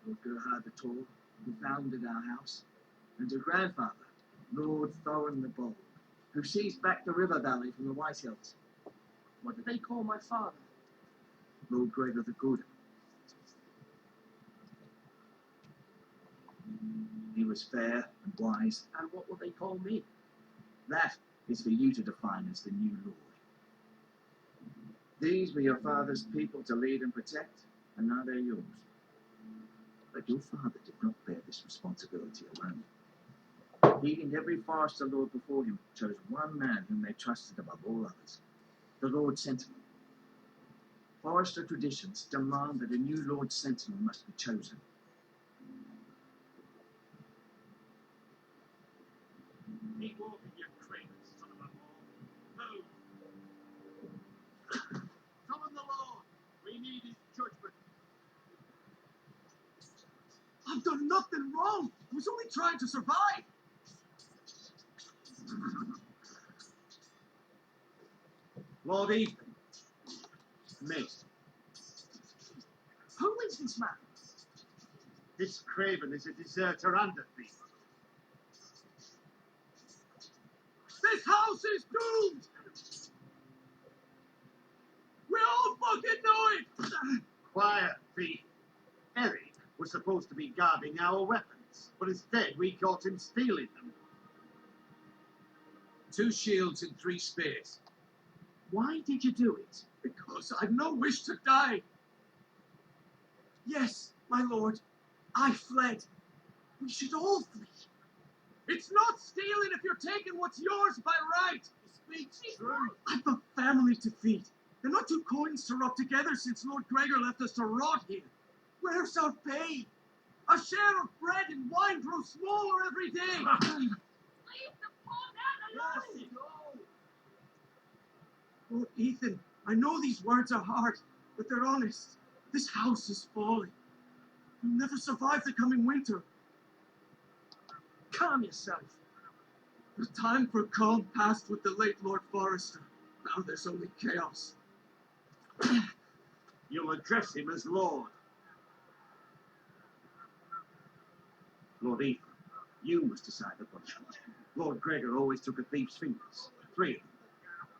you. Lord Gerhard the Tall, who founded our house, and your grandfather, Lord Thorin the Bold, who seized back the river valley from the White Hills. What did they call my father? Lord Gregor the Good. He was fair and wise. And what will they call me? That is for you to define as the new Lord. These were your father's people to lead and protect, and now they're yours. But your father did not bear this responsibility alone. He and every Forester Lord before him chose one man whom they trusted above all others, the Lord Sentinel. Forester traditions demand that a new Lord Sentinel must be chosen. Keep walking, you traitors, son of a whore. Move. Summon the Lord. We need his judgment. I've done nothing wrong. I was only trying to survive. Lord Ethan. Miss. Who is this man? This craven is a deserter and a thief. This house is doomed. We all fucking know it. Quiet, thief. Eric was supposed to be guarding our weapons, but instead we caught him stealing them. 2 shields and 3 spears. Why did you do it? Because I've no wish to die. Yes, my lord, I fled. We should all flee. It's not stealing if you're taking what's yours by right. He speaks true. I've a family to feed. They're not 2 coins to rub together since Lord Gregor left us to rot here. Where's our pay? Our share of bread and wine grows smaller every day. Leave the poor man alone! Lord Ethan, I know these words are hard, but they're honest. This house is falling. We'll never survive the coming winter. Calm yourself. The time for calm passed with the late Lord Forester. Now there's only chaos. You'll address him as Lord. Lord Ethan, you must decide the punishment. Lord Gregor always took a thief's fingers. 3 of them.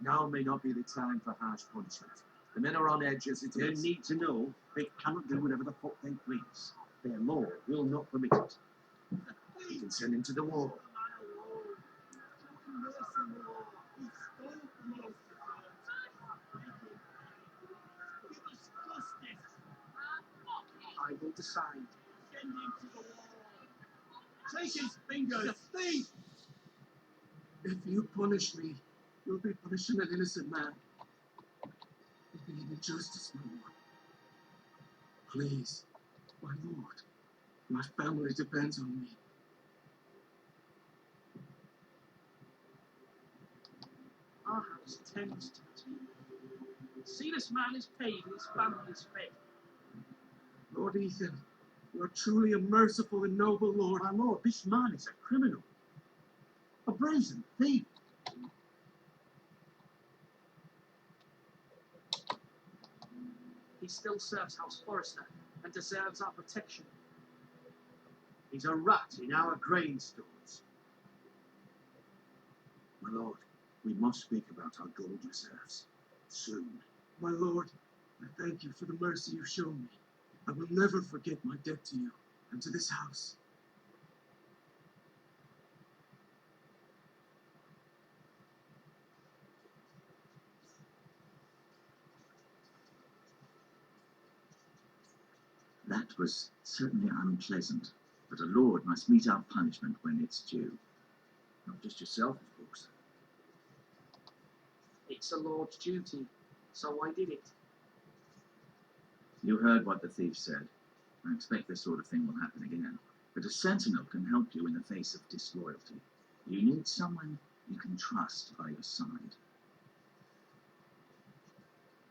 Now may not be the time for harsh punishment. The men are on edge as it They is. need to know they cannot do whatever the fuck they please. Their law will not permit it. You can send him to the wall. I will decide. Take his fingers! The thief! If you punish me, you'll be punishing an innocent man. You'll be injustice, my lord. Please, my lord. My family depends on me. Our house tends to it. See, this man is paid and his family is fed. Lord Ethan, you are truly a merciful and noble lord. My lord, this man is a criminal. A brazen thief. He still serves House Forrester and deserves our protection. He's a rat in our grain stores. My lord, we must speak about our gold reserves. Soon. My lord, I thank you for the mercy you've shown me. I will never forget my debt to you and to this house. That was certainly unpleasant, but a lord must mete out punishment when it's due. Not just yourself, of course. It's a lord's duty, so I did it. You heard what the thief said. I expect this sort of thing will happen again. But a sentinel can help you in the face of disloyalty. You need someone you can trust by your side.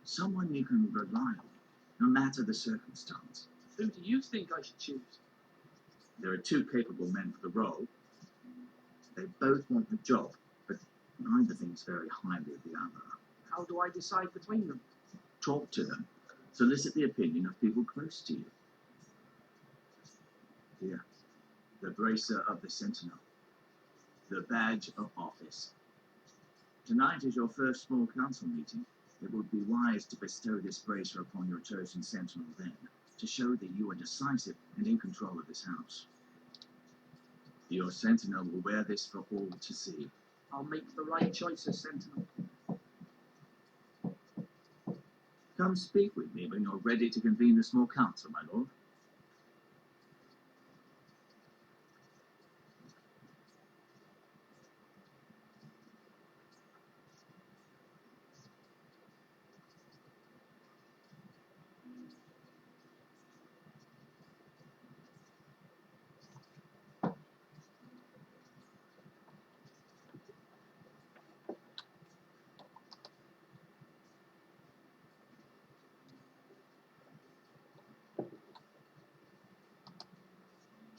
Someone you can rely on, no matter the circumstance. Who do you think I should choose? There are two capable men for the role. They both want the job, but neither thinks very highly of the other. How do I decide between them? Talk to them. Solicit the opinion of people close to you. Here, the bracer of the sentinel. The badge of office. Tonight is your first small council meeting. It would be wise to bestow this bracer upon your chosen sentinel then, to show that you are decisive and in control of this house. Your sentinel will wear this for all to see. I'll make the right choice as sentinel. Come speak with me when you're ready to convene the small council, my lord.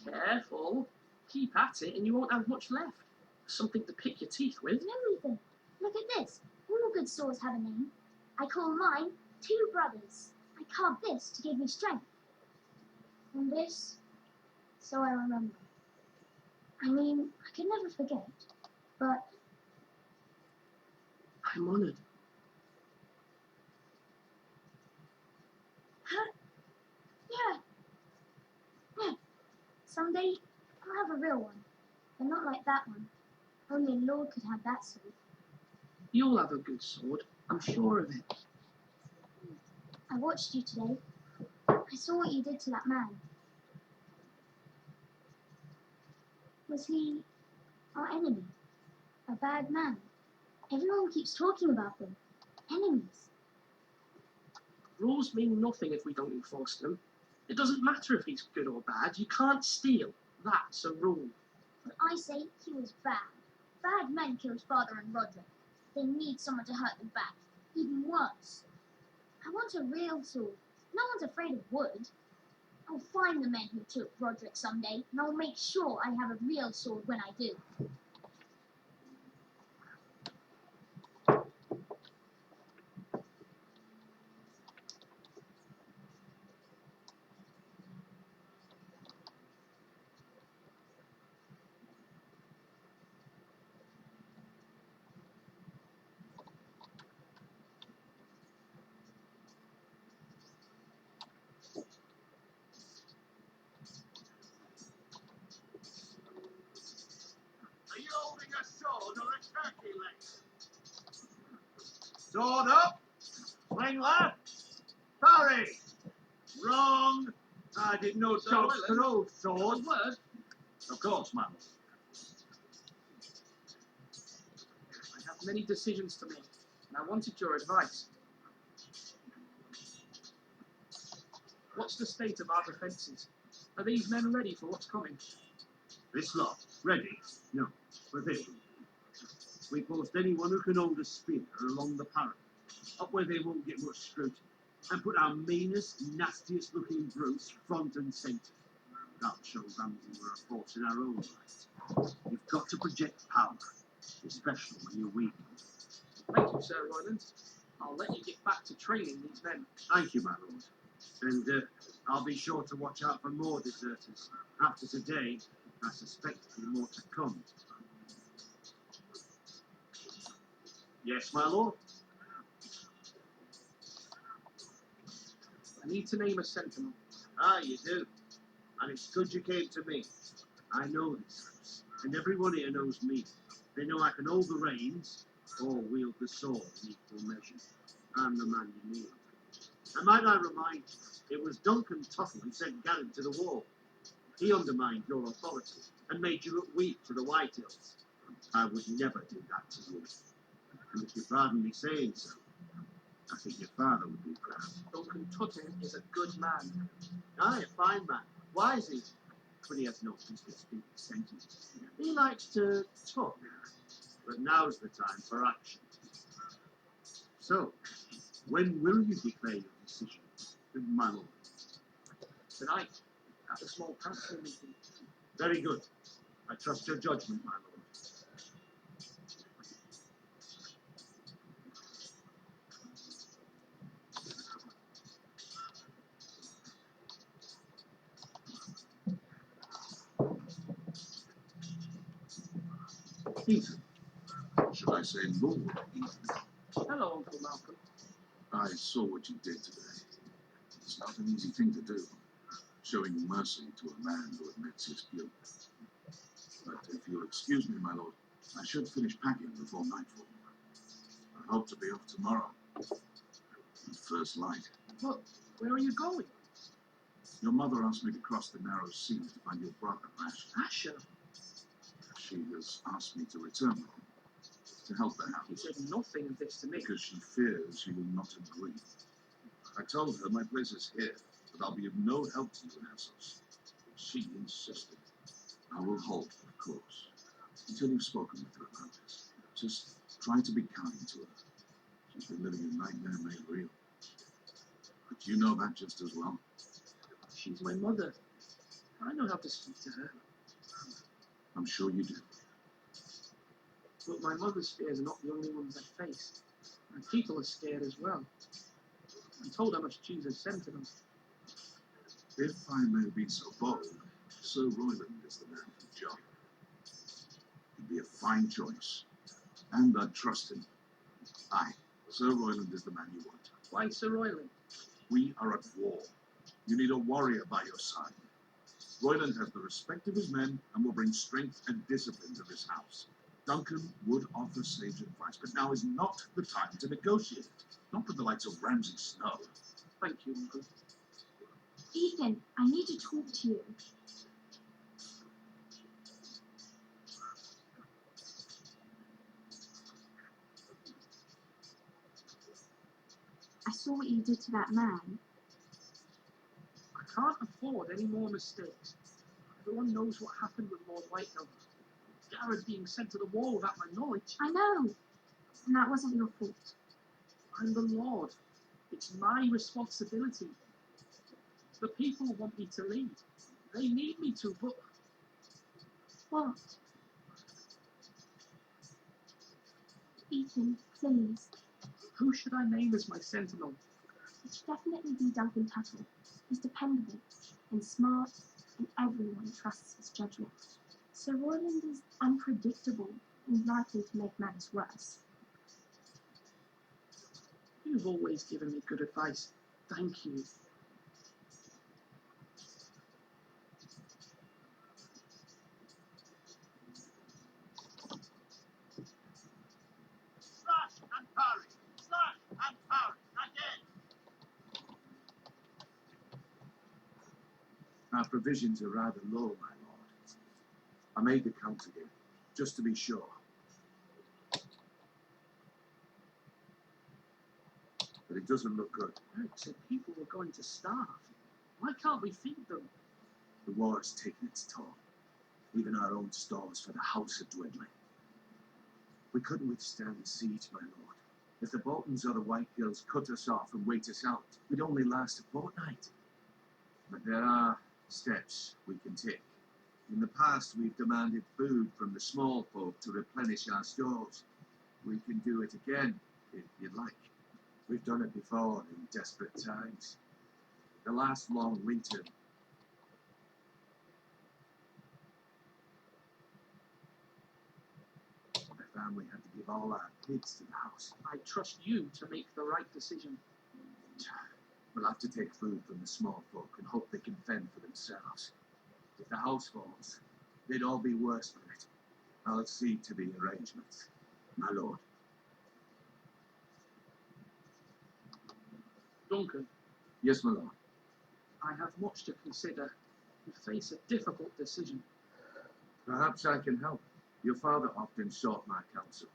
Careful. Keep at it and you won't have much left. Something to pick your teeth with. No, Ethan. Look at this. All good swords have a name. I call mine Two Brothers. I carved this to give me strength. And this, so I remember. I mean, I could never forget, but I'm honoured. yeah. Someday I'll have a real one, but not like that one. Only a lord could have that sword. You'll have a good sword. I'm sure of it. I watched you today. I saw what you did to that man. Was he our enemy? A bad man? Everyone keeps talking about them. Enemies. Rules mean nothing if we don't enforce them. It doesn't matter if he's good or bad. You can't steal. That's a rule. But I say he was bad. Bad men killed Father and Roderick. They need someone to hurt them back. Even worse. I want a real sword. No one's afraid of wood. I'll find the men who took Roderick someday, and I'll make sure I have a real sword when I do. sword or a turkey leg? Sword up! Swing left! Parry! Wrong! I did no dogs throw swords. Word? Of course, man. I have many decisions to make, and I wanted your advice. What's the state of our defences? Are these men ready for what's coming? This lot, ready? No, forbidden. We post anyone who can hold a spear along the parapet, up where they won't get much scrutiny, and put our meanest, nastiest looking brutes front and centre. That shows them we're a force in our own right. You've got to project power, especially when you're weak. Thank you, Sir Royland. I'll let you get back to training these men. Thank you, my lord. And I'll be sure to watch out for more deserters. After today, I suspect there'll be more to come. Yes, my lord? I need to name a sentinel. Ah, you do. And it's good you came to me. I know this house, and everyone here knows me. They know I can hold the reins or wield the sword in equal measure. I'm the man you need. And might I remind you, it was Duncan Tuttle who sent Garrett to the war. He undermined your authority and made you look weak to the Whitehills. I would never do that to you. And if you pardon me saying so, I think your father would be proud. Duncan Tuttle is a good man. Aye, a fine man. Wise he, but he has no business speaking sentences. He likes to talk, but now's the time for action. So, when will you declare your decision, my lord? Tonight, at the small council meeting. Very good. I trust your judgment, my lord. Ethan. Should I say Lord Ethan? Hello, Uncle Malcolm. I saw what you did today. It's not an easy thing to do, showing mercy to a man who admits his guilt. But if you'll excuse me, my lord, I should finish packing before nightfall. I hope to be off tomorrow. At first light. But where are you going? Your mother asked me to cross the narrow sea to find your brother, Asher. Asher? She has asked me to return with him, to help the house. He said nothing of this to me. Because she fears you will not agree. I told her my place is here, but I'll be of no help to you in Essos. She insisted. I will hold, of course, until you've spoken with her about this. Just try to be kind to her. She's been living a nightmare made real. But you know that just as well. She's my mother. I know how to speak to her. I'm sure you do. But my mother's fears are not the only ones I face. My people are scared as well. I'm told I must choose a sentinel. If I may be so bold, Sir Royland is the man for the job. He'd be a fine choice. And I'd trust him. Aye, Sir Royland is the man you want. Why Sir Royland? We are at war. You need a warrior by your side. Royland has the respect of his men and will bring strength and discipline to this house. Duncan would offer sage advice, but now is not the time to negotiate. Not with the likes of Ramsay Snow. Thank you, Uncle. Ethan, I need to talk to you. I saw what you did to that man. I can't afford any more mistakes. Everyone knows what happened with Lord Whitehill. Garrett being sent to the war without my knowledge. I know. And that wasn't your fault. I'm the Lord. It's my responsibility. The people want me to lead. They need me to, but What? Ethan, please. who should I name as my sentinel? It should definitely be Duncan Tuttle. He's dependable and smart, and everyone trusts his judgment. Sir Royland is unpredictable and likely to make matters worse. You've always given me good advice. Thank you. Our provisions are rather low, my lord. I made the count again, just to be sure. But it doesn't look good. Eric said people were going to starve. Why can't we feed them? The war has taken its toll. Even our own stores for the house are dwindling. We couldn't withstand the siege, my lord. If the Boltons or the Whitegills cut us off and wait us out, we'd only last a fortnight. But there are steps we can take. In the past, we've demanded food from the small folk to replenish our stores. We can do it again, if you'd like. We've done it before in desperate times. The last long winter. My family had to give all our pigs to the house. I trust you to make the right decision. We'll have to take food from the small folk and hope they can fend for themselves. If the house falls, they'd all be worse for it. I'll see to the arrangements, my lord. Duncan, Yes, my lord. I have much to consider. You face a difficult decision. Perhaps I can help. Your father often sought my counsel.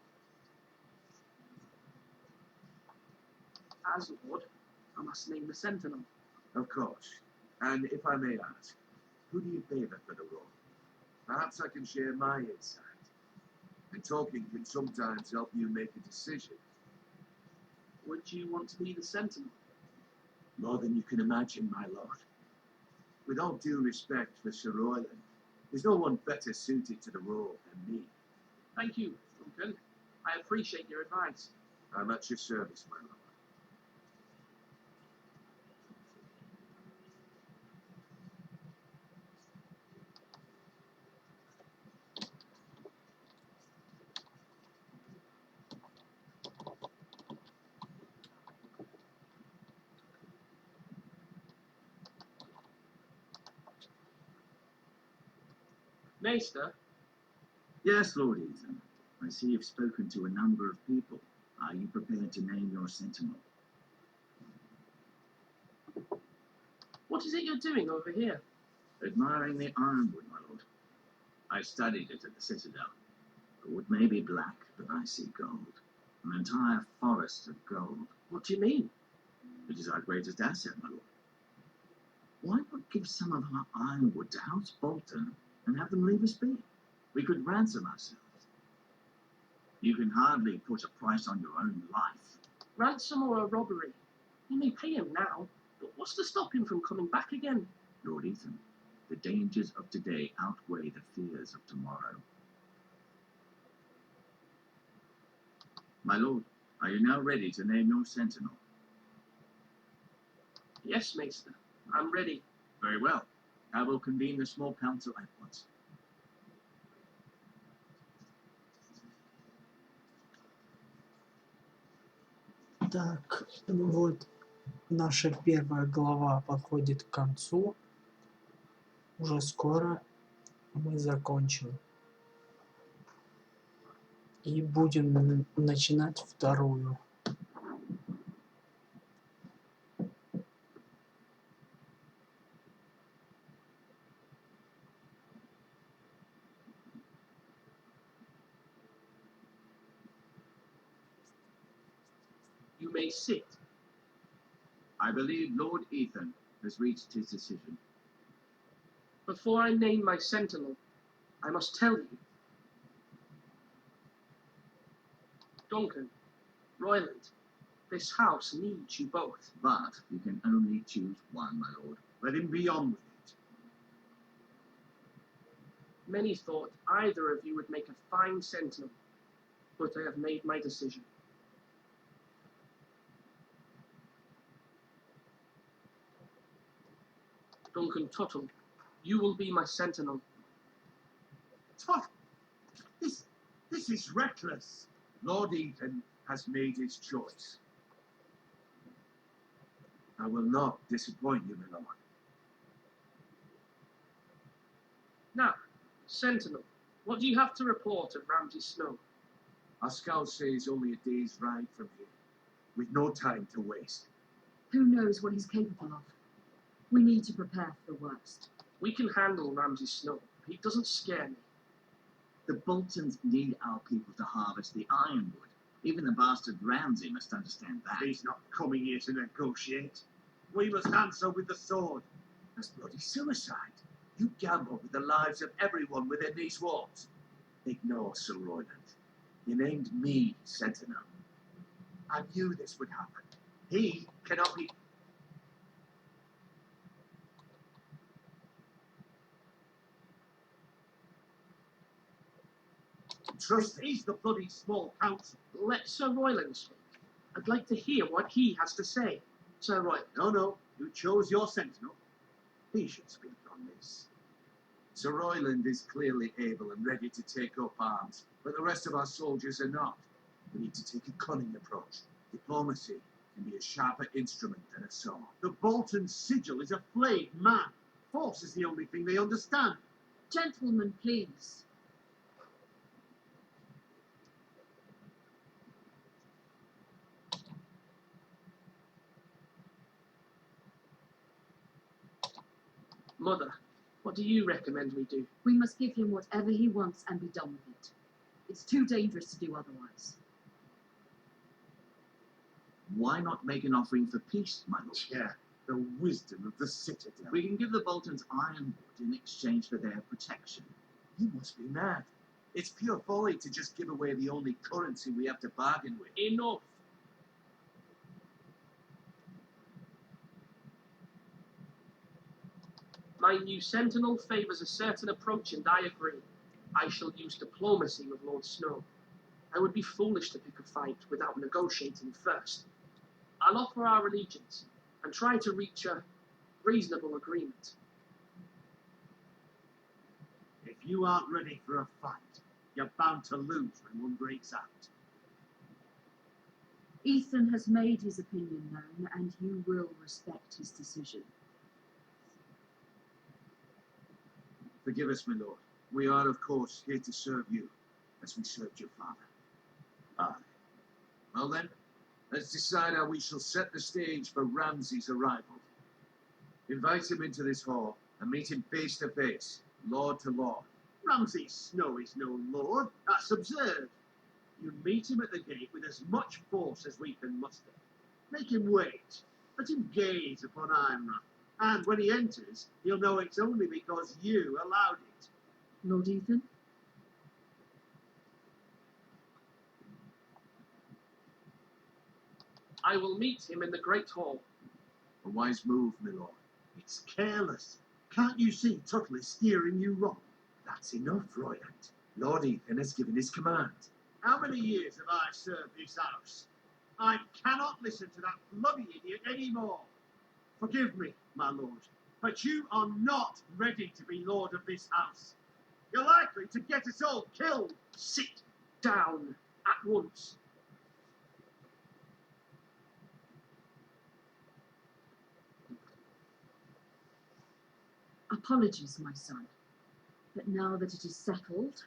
As Lord, I must name the Sentinel. Of course. And if I may ask, who do you favour for the role? Perhaps I can share my insight. And talking can sometimes help you make a decision. Would you want to be the Sentinel? More than you can imagine, my lord. With all due respect for Sir Royland, there's no one better suited to the role than me. Thank you, Duncan. I appreciate your advice. I'm at your service, my lord. Maester, Yes, Lord Ethan. I see you've spoken to a number of people. Are you prepared to name your sentinel? what is it you're doing over here? Admiring the ironwood, my lord. I studied it at the Citadel. The wood may be black, but I see gold. An entire forest of gold. What do you mean? It is our greatest asset, my lord. Why not give some of our ironwood to House Bolton and have them leave us be? We could ransom ourselves. You can hardly put a price on your own life. Ransom or a robbery? You may pay him now, but what's to stop him from coming back again? Lord Ethan, the dangers of today outweigh the fears of tomorrow. My lord, are you now ready to name your sentinel? Yes, Maester. I'm ready. Very well. I will convene the small council at once. Так, вот наша первая глава подходит к концу. Уже скоро мы закончим. И будем начинать вторую. You may sit. I believe Lord Ethan has reached his decision. Before I name my sentinel, I must tell you. Duncan, Royland, this house needs you both. But you can only choose one, my lord. Let him be on with it. Many thought either of you would make a fine sentinel, but I have made my decision. Duncan Tuttle, you will be my sentinel. Tough. This is reckless. Lord Ethan has made his choice. I will not disappoint you, my lord. Now, sentinel, what do you have to report of Ramsay Snow? Our scouts say it's only a day's ride from here, with no time to waste. Who knows what he's capable of? We need to prepare for the worst. We can handle Ramsay Snow. He doesn't scare me. The Boltons need our people to harvest the ironwood. Even the bastard Ramsay must understand that. He's not coming here to negotiate. We must answer with the sword. That's bloody suicide. You gamble with the lives of everyone within these walls. Ignore Sir Royland. You named me Sentinel. I knew this would happen. He cannot be... Trust he's the bloody small council. Let Sir Royland speak. I'd like to hear what he has to say. Sir Royland. No. You chose your sentinel. He should speak on this. Sir Royland is clearly able and ready to take up arms, but the rest of our soldiers are not. We need to take a cunning approach. Diplomacy can be a sharper instrument than a sword. The Bolton sigil is a flayed man. Force is the only thing they understand. Gentlemen, please. Mother, what do you recommend we do? We must give him whatever he wants and be done with it. It's too dangerous to do otherwise. Why not make an offering for peace, my lord? Yeah, the wisdom of the citadel. We can give the Boltons ironwood in exchange for their protection. You must be mad. It's pure folly to just give away the only currency we have to bargain with. Enough. My new sentinel favours a certain approach, and I agree. I shall use diplomacy with Lord Snow. I would be foolish to pick a fight without negotiating first. I'll offer our allegiance and try to reach a reasonable agreement. If you aren't ready for a fight, you're bound to lose when one breaks out. Ethan has made his opinion known, and you will respect his decision. Forgive us, my lord. We are, of course, here to serve you, as we served your father. Aye. Well then, let's decide how we shall set the stage for Ramsay's arrival. Invite him into this hall, and meet him face to face, lord to lord. Ramsay Snow is no lord. That's absurd. You meet him at the gate with as much force as we can muster. Make him wait. Let him gaze upon Imra. And when he enters, he'll know it's only because you allowed it. Lord Ethan? I will meet him in the Great Hall. A wise move, my lord. It's careless. Can't you see Tuttle is steering you wrong? That's enough, Royland. Lord Ethan has given his command. How many years have I served this house? I cannot listen to that bloody idiot anymore. Forgive me, my lord, but you are not ready to be lord of this house. You're likely to get us all killed. Sit down at once. Apologies, my son. But now that it is settled,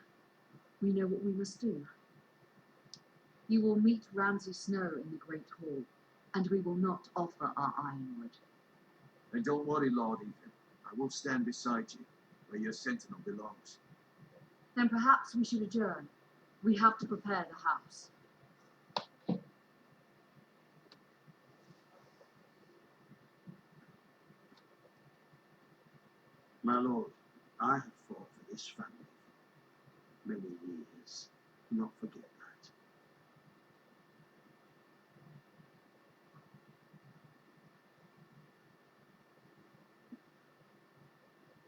we know what we must do. You will meet Ramsay Snow in the Great Hall, and we will not offer our ironwood. And don't worry, Lord Ethan. I will stand beside you, where your sentinel belongs. Then perhaps we should adjourn. We have to prepare the house. My lord, I have fought for this family for many years. Do not forget that.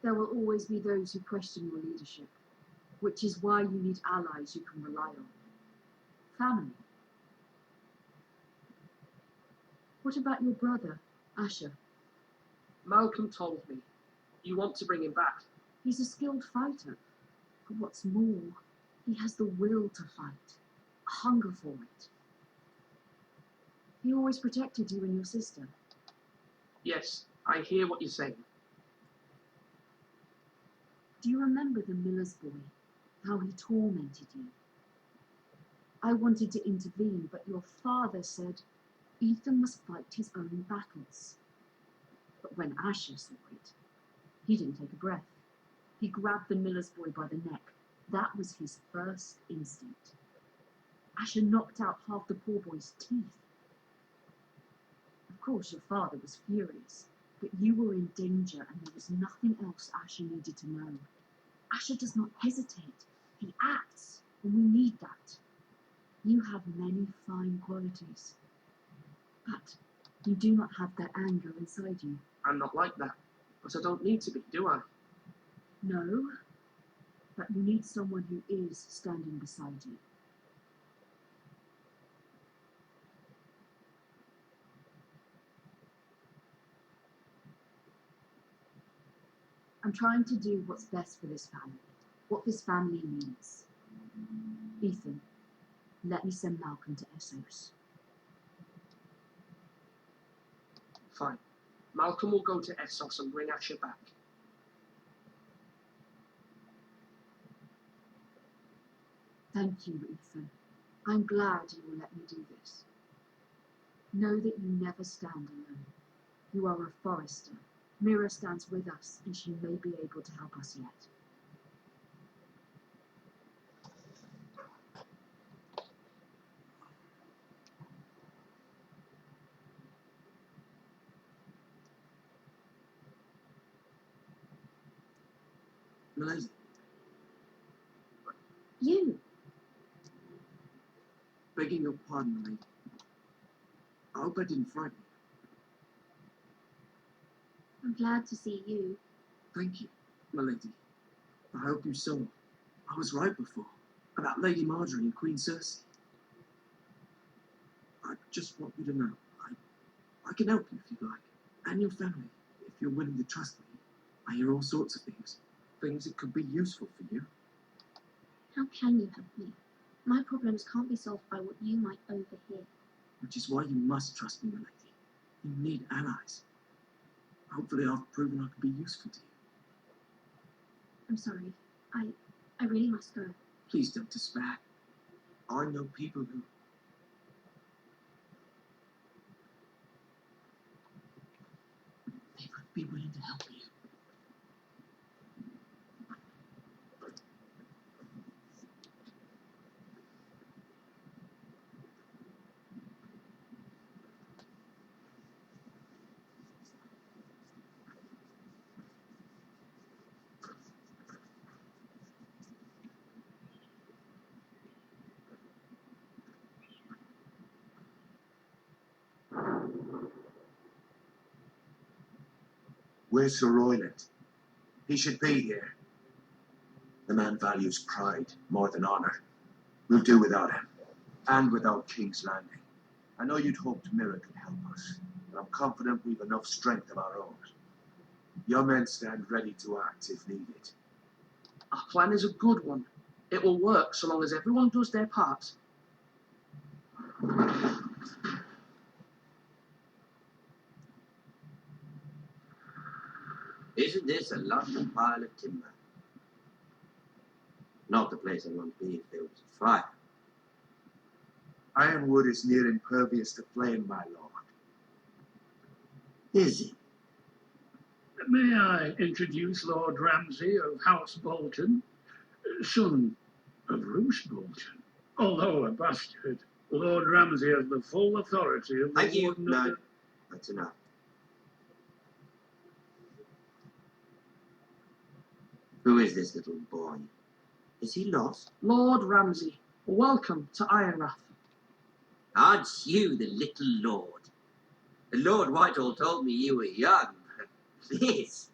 There will always be those who question your leadership, which is why you need allies you can rely on. Family. What about your brother, Asher? Malcolm told me. You want to bring him back. He's a skilled fighter. But what's more, he has the will to fight, a hunger for it. He always protected you and your sister. Yes, I hear what you're saying. Do you remember the miller's boy, how he tormented you? I wanted to intervene, but your father said Ethan must fight his own battles. But when Asher saw it, He didn't take a breath. He grabbed the miller's boy by the neck. That was his first instinct. Asher knocked out half the poor boy's teeth. Of course, your father was furious, but you were in danger and there was nothing else Asher needed to know. Asher does not hesitate. He acts, and we need that. You have many fine qualities, but you do not have that anger inside you. I'm not like that, but I don't need to be, do I? No, but you need someone who is standing beside you. I'm trying to do what's best for this family, what this family needs. Ethan, let me send Malcolm to Essos. Fine. Malcolm will go to Essos and bring Asher back. Thank you, Ethan. I'm glad you will let me do this. Know that you never stand alone. You are a forester. Mira stands with us, and she may be able to help us yet. Milady, You? begging your pardon, milady. I hope I didn't frighten you. I'm glad to see you. Thank you, milady. I hope you saw. I was right before, about Lady Marjorie and Queen Cersei. I just want you to know, I can help you if you like, and your family, if you're willing to trust me. I hear all sorts of things that could be useful for you. How can you help me? My problems can't be solved by what you might overhear. Which is why you must trust me, milady. You need allies. Hopefully I've proven I can be useful to you. I'm sorry. I really must go. Please don't despair. I know people who... they would be willing to help you. Where's Sir Royland? He should be here. The man values pride more than honour. We'll do without him, and without King's Landing. I know you'd hoped Mira could help us, but I'm confident we've enough strength of our own. Your men stand ready to act if needed. Our plan is a good one. It will work so long as everyone does their part. Isn't this a lovely pile of timber? Not the place I want to be if there was a fire. Ironwood is near impervious to flame, my lord. Is it? May I introduce Lord Ramsay of House Bolton, son of Roose Bolton? Although a bastard, Lord Ramsay has the full authority of the Thank you. Warden of No, the... that's enough. Who is this little boy? Is he lost? Lord Ramsay, welcome to Ironrath. Aren't you the little lord? The Lord Whitehall told me you were young, but this...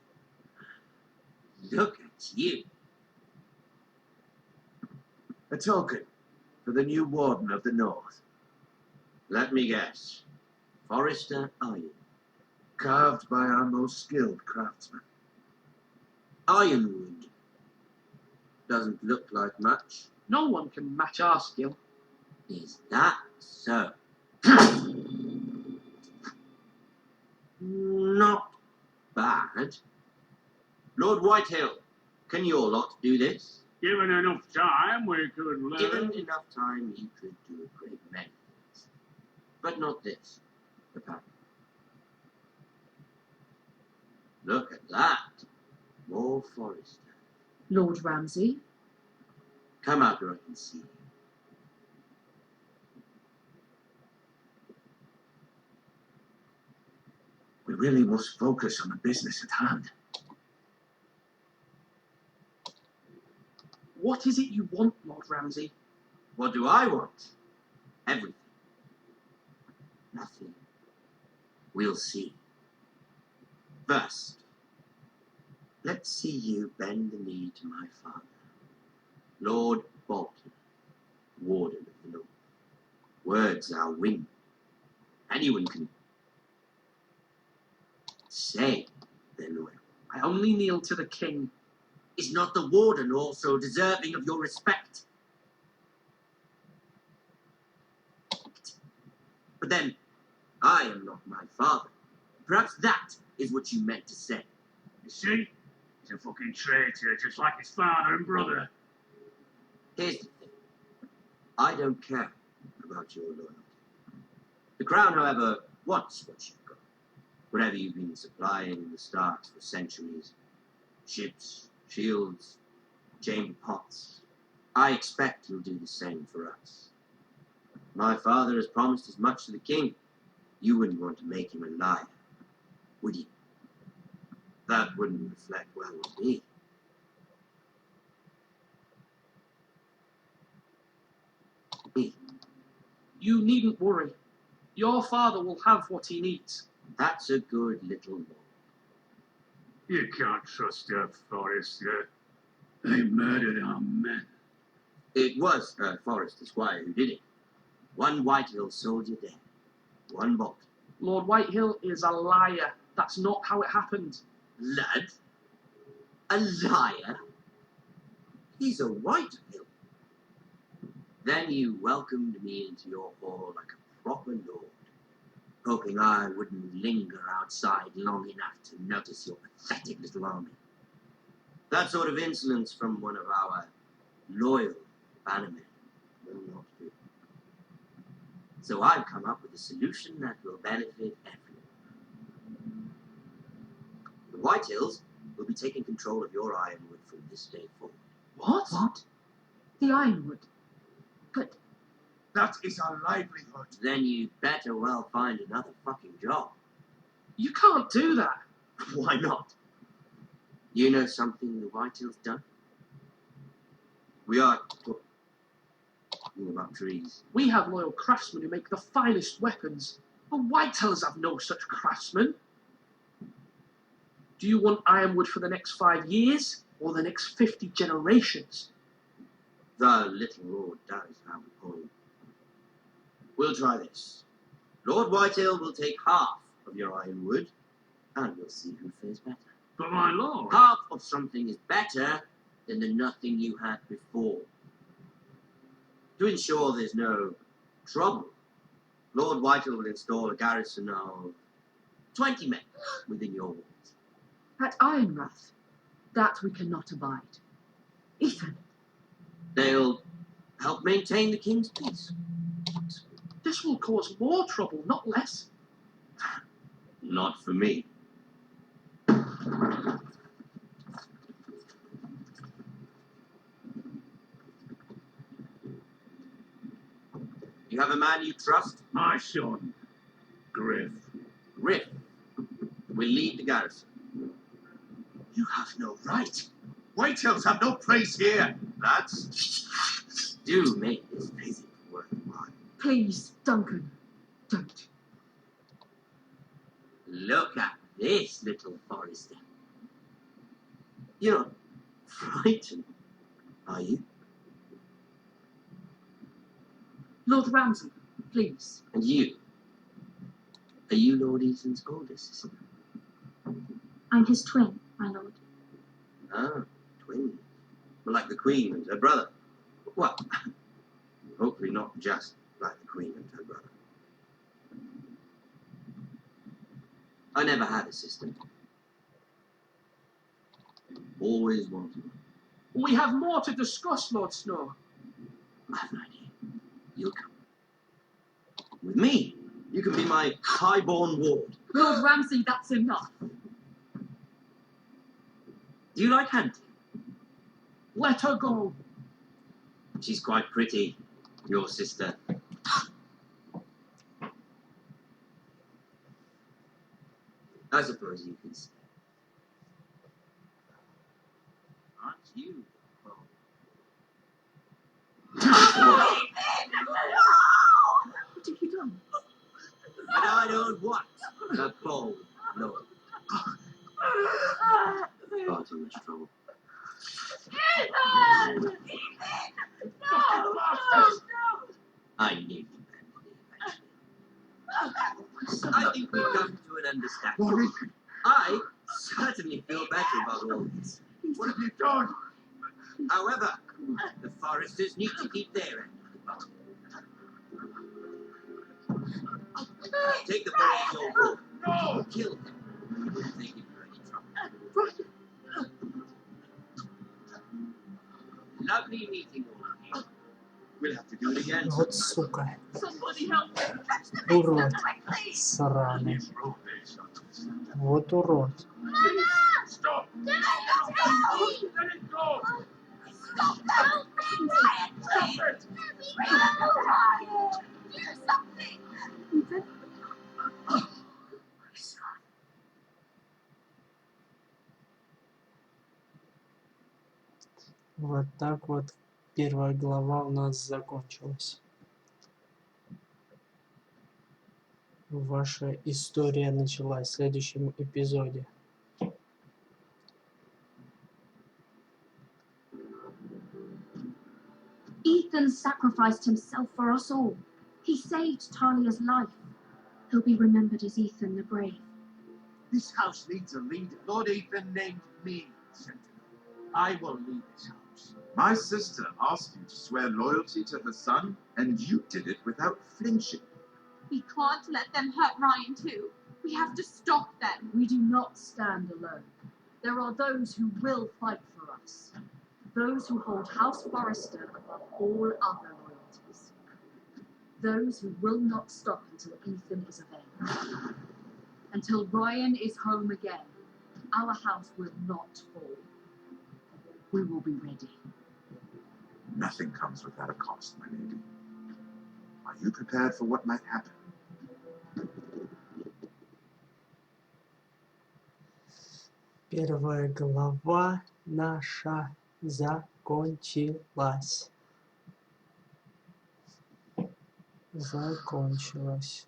Look at you. A token for the new Warden of the North. Let me guess. Forester Iron. Carved by our most skilled craftsmen. Ironwood. Doesn't look like much. No one can match our skill. Is that so? Not bad. Lord Whitehill, can your lot do this? Given enough time, we could learn. Given enough time, you could do a great many things. But not this, the pattern. Look at that. More Forrester. Lord Ramsay? Come out where I can see you. We really must focus on the business at hand. What is it you want, Lord Ramsay? What do I want? Everything. Nothing. We'll see. First, let's see you bend the knee to my father, Lord Bolton, Warden of the North. Words are wind. Anyone can say they're loyal. I only kneel to the king. Is not the Warden also deserving of your respect? But then, I am not my father. Perhaps that is what you meant to say. You see? He's a fucking traitor, just like his father and brother. Here's the thing. I don't care about your loyalty. The Crown, however, wants what you've got. Whatever you've been supplying the Starks for centuries. Ships, shields, chamber pots. I expect you'll do the same for us. My father has promised as much to the king. You wouldn't want to make him a liar, would you? That wouldn't reflect well on me. You needn't worry. Your father will have what he needs. That's a good little boy. You can't trust her, Forrester. They murdered our men. It was Forrester Squire who did it. One Whitehill soldier dead. One Bolton. Lord Whitehill is a liar. That's not how it happened. Lad? A liar? He's a Whitehill. Then you welcomed me into your hall like a proper lord, hoping I wouldn't linger outside long enough to notice your pathetic little army. That sort of insolence from one of our loyal bannermen will not do. So I've come up with a solution that will benefit everyone. The Whitehills will be taking control of your ironwood from this day forward. What? The Ironwood? But That is our livelihood. Then you'd better well find another fucking job. You can't do that. Why not? You know something the Whitehill's done? We are talking about trees. We have loyal craftsmen who make the finest weapons. The Whitehills have no such craftsmen. Do you want ironwood for the next 5 years or the next 50 generations? The little lord does have a point. We'll try this. Lord Whitehill will take half of your ironwood, and we'll see who fares better. But my lord, Half of something is better than the nothing you had before. To ensure there's no trouble, Lord Whitehill will install a garrison of 20 men within your walls. at Ironrath, that we cannot abide. Ethan, They'll help maintain the king's peace. This will cause more trouble, not less. Not for me. You have a man you trust? my son, Griff. Griff will lead the garrison. You have no right. Whitehills have no place here, lads. Do make this visit worthwhile. please, Duncan, don't. Look at this, little Forrester. You're not frightened, are you? Lord Ramsay, please. And you? Are you Lord Ethan's oldest sister? I'm his twin, my lord. Ah, twins. Well, like the Queen and her brother. Well, hopefully not just like the Queen and her brother. I never had a sister. Always wanted one. We have more to discuss, Lord Snow. I have an idea. You'll come. With me, you can be my highborn ward. Lord Ramsay, that's enough. Do you like hunting? Let her go. She's quite pretty, your sister. I suppose you can say. Aren't you? What have you done? But I don't want a bowl, no. Far too much trouble. Ethan! Ethan! No! No! I knew you meant eventually. I think we've come to an understanding. I certainly feel better about all this. What have you done? However, the foresters need to keep their end of the bargain. Take the boy as your wolf. No! Kill him if they give you any trouble. Lovely meeting all of you. We'll have to do it again. Вот сука. Somebody help me! Урод. Please! Сраный. Вот урод. Mama! Stop! Don't help me! Let it go! Stop! Help me! Ryan, please! Let me go! Ryan! Do something! Ethan? Вот так вот первая глава у нас закончилась. Ваша история началась в следующем эпизоде. Ethan sacrificed himself for us all. He saved Talia's life. He'll be remembered as Ethan the Brave. This house needs a leader. Lord Ethan named me Sentinel. I will lead this house. My sister asked you to swear loyalty to her son, and you did it without flinching. We can't let them hurt Ryan too. We have to stop them. We do not stand alone. There are those who will fight for us. Those who hold House Forrester above all other loyalties. Those who will not stop until Ethan is avenged. Until Ryan is home again, our house will not fall. We will be ready. Nothing comes without a cost, my lady. Are you prepared for what might happen? Первая глава наша закончилась. Закончилась.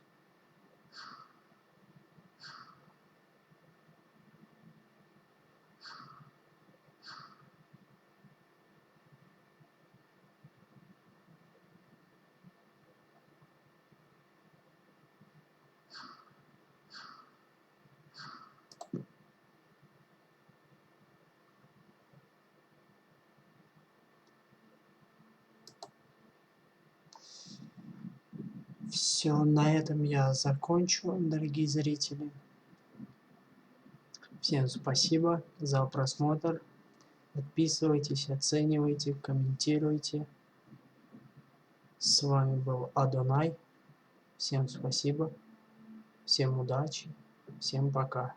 Все, на этом я закончу, дорогие зрители. Всем спасибо за просмотр. Подписывайтесь, оценивайте, комментируйте. С вами был Адонай. Всем спасибо. Всем удачи. Всем пока.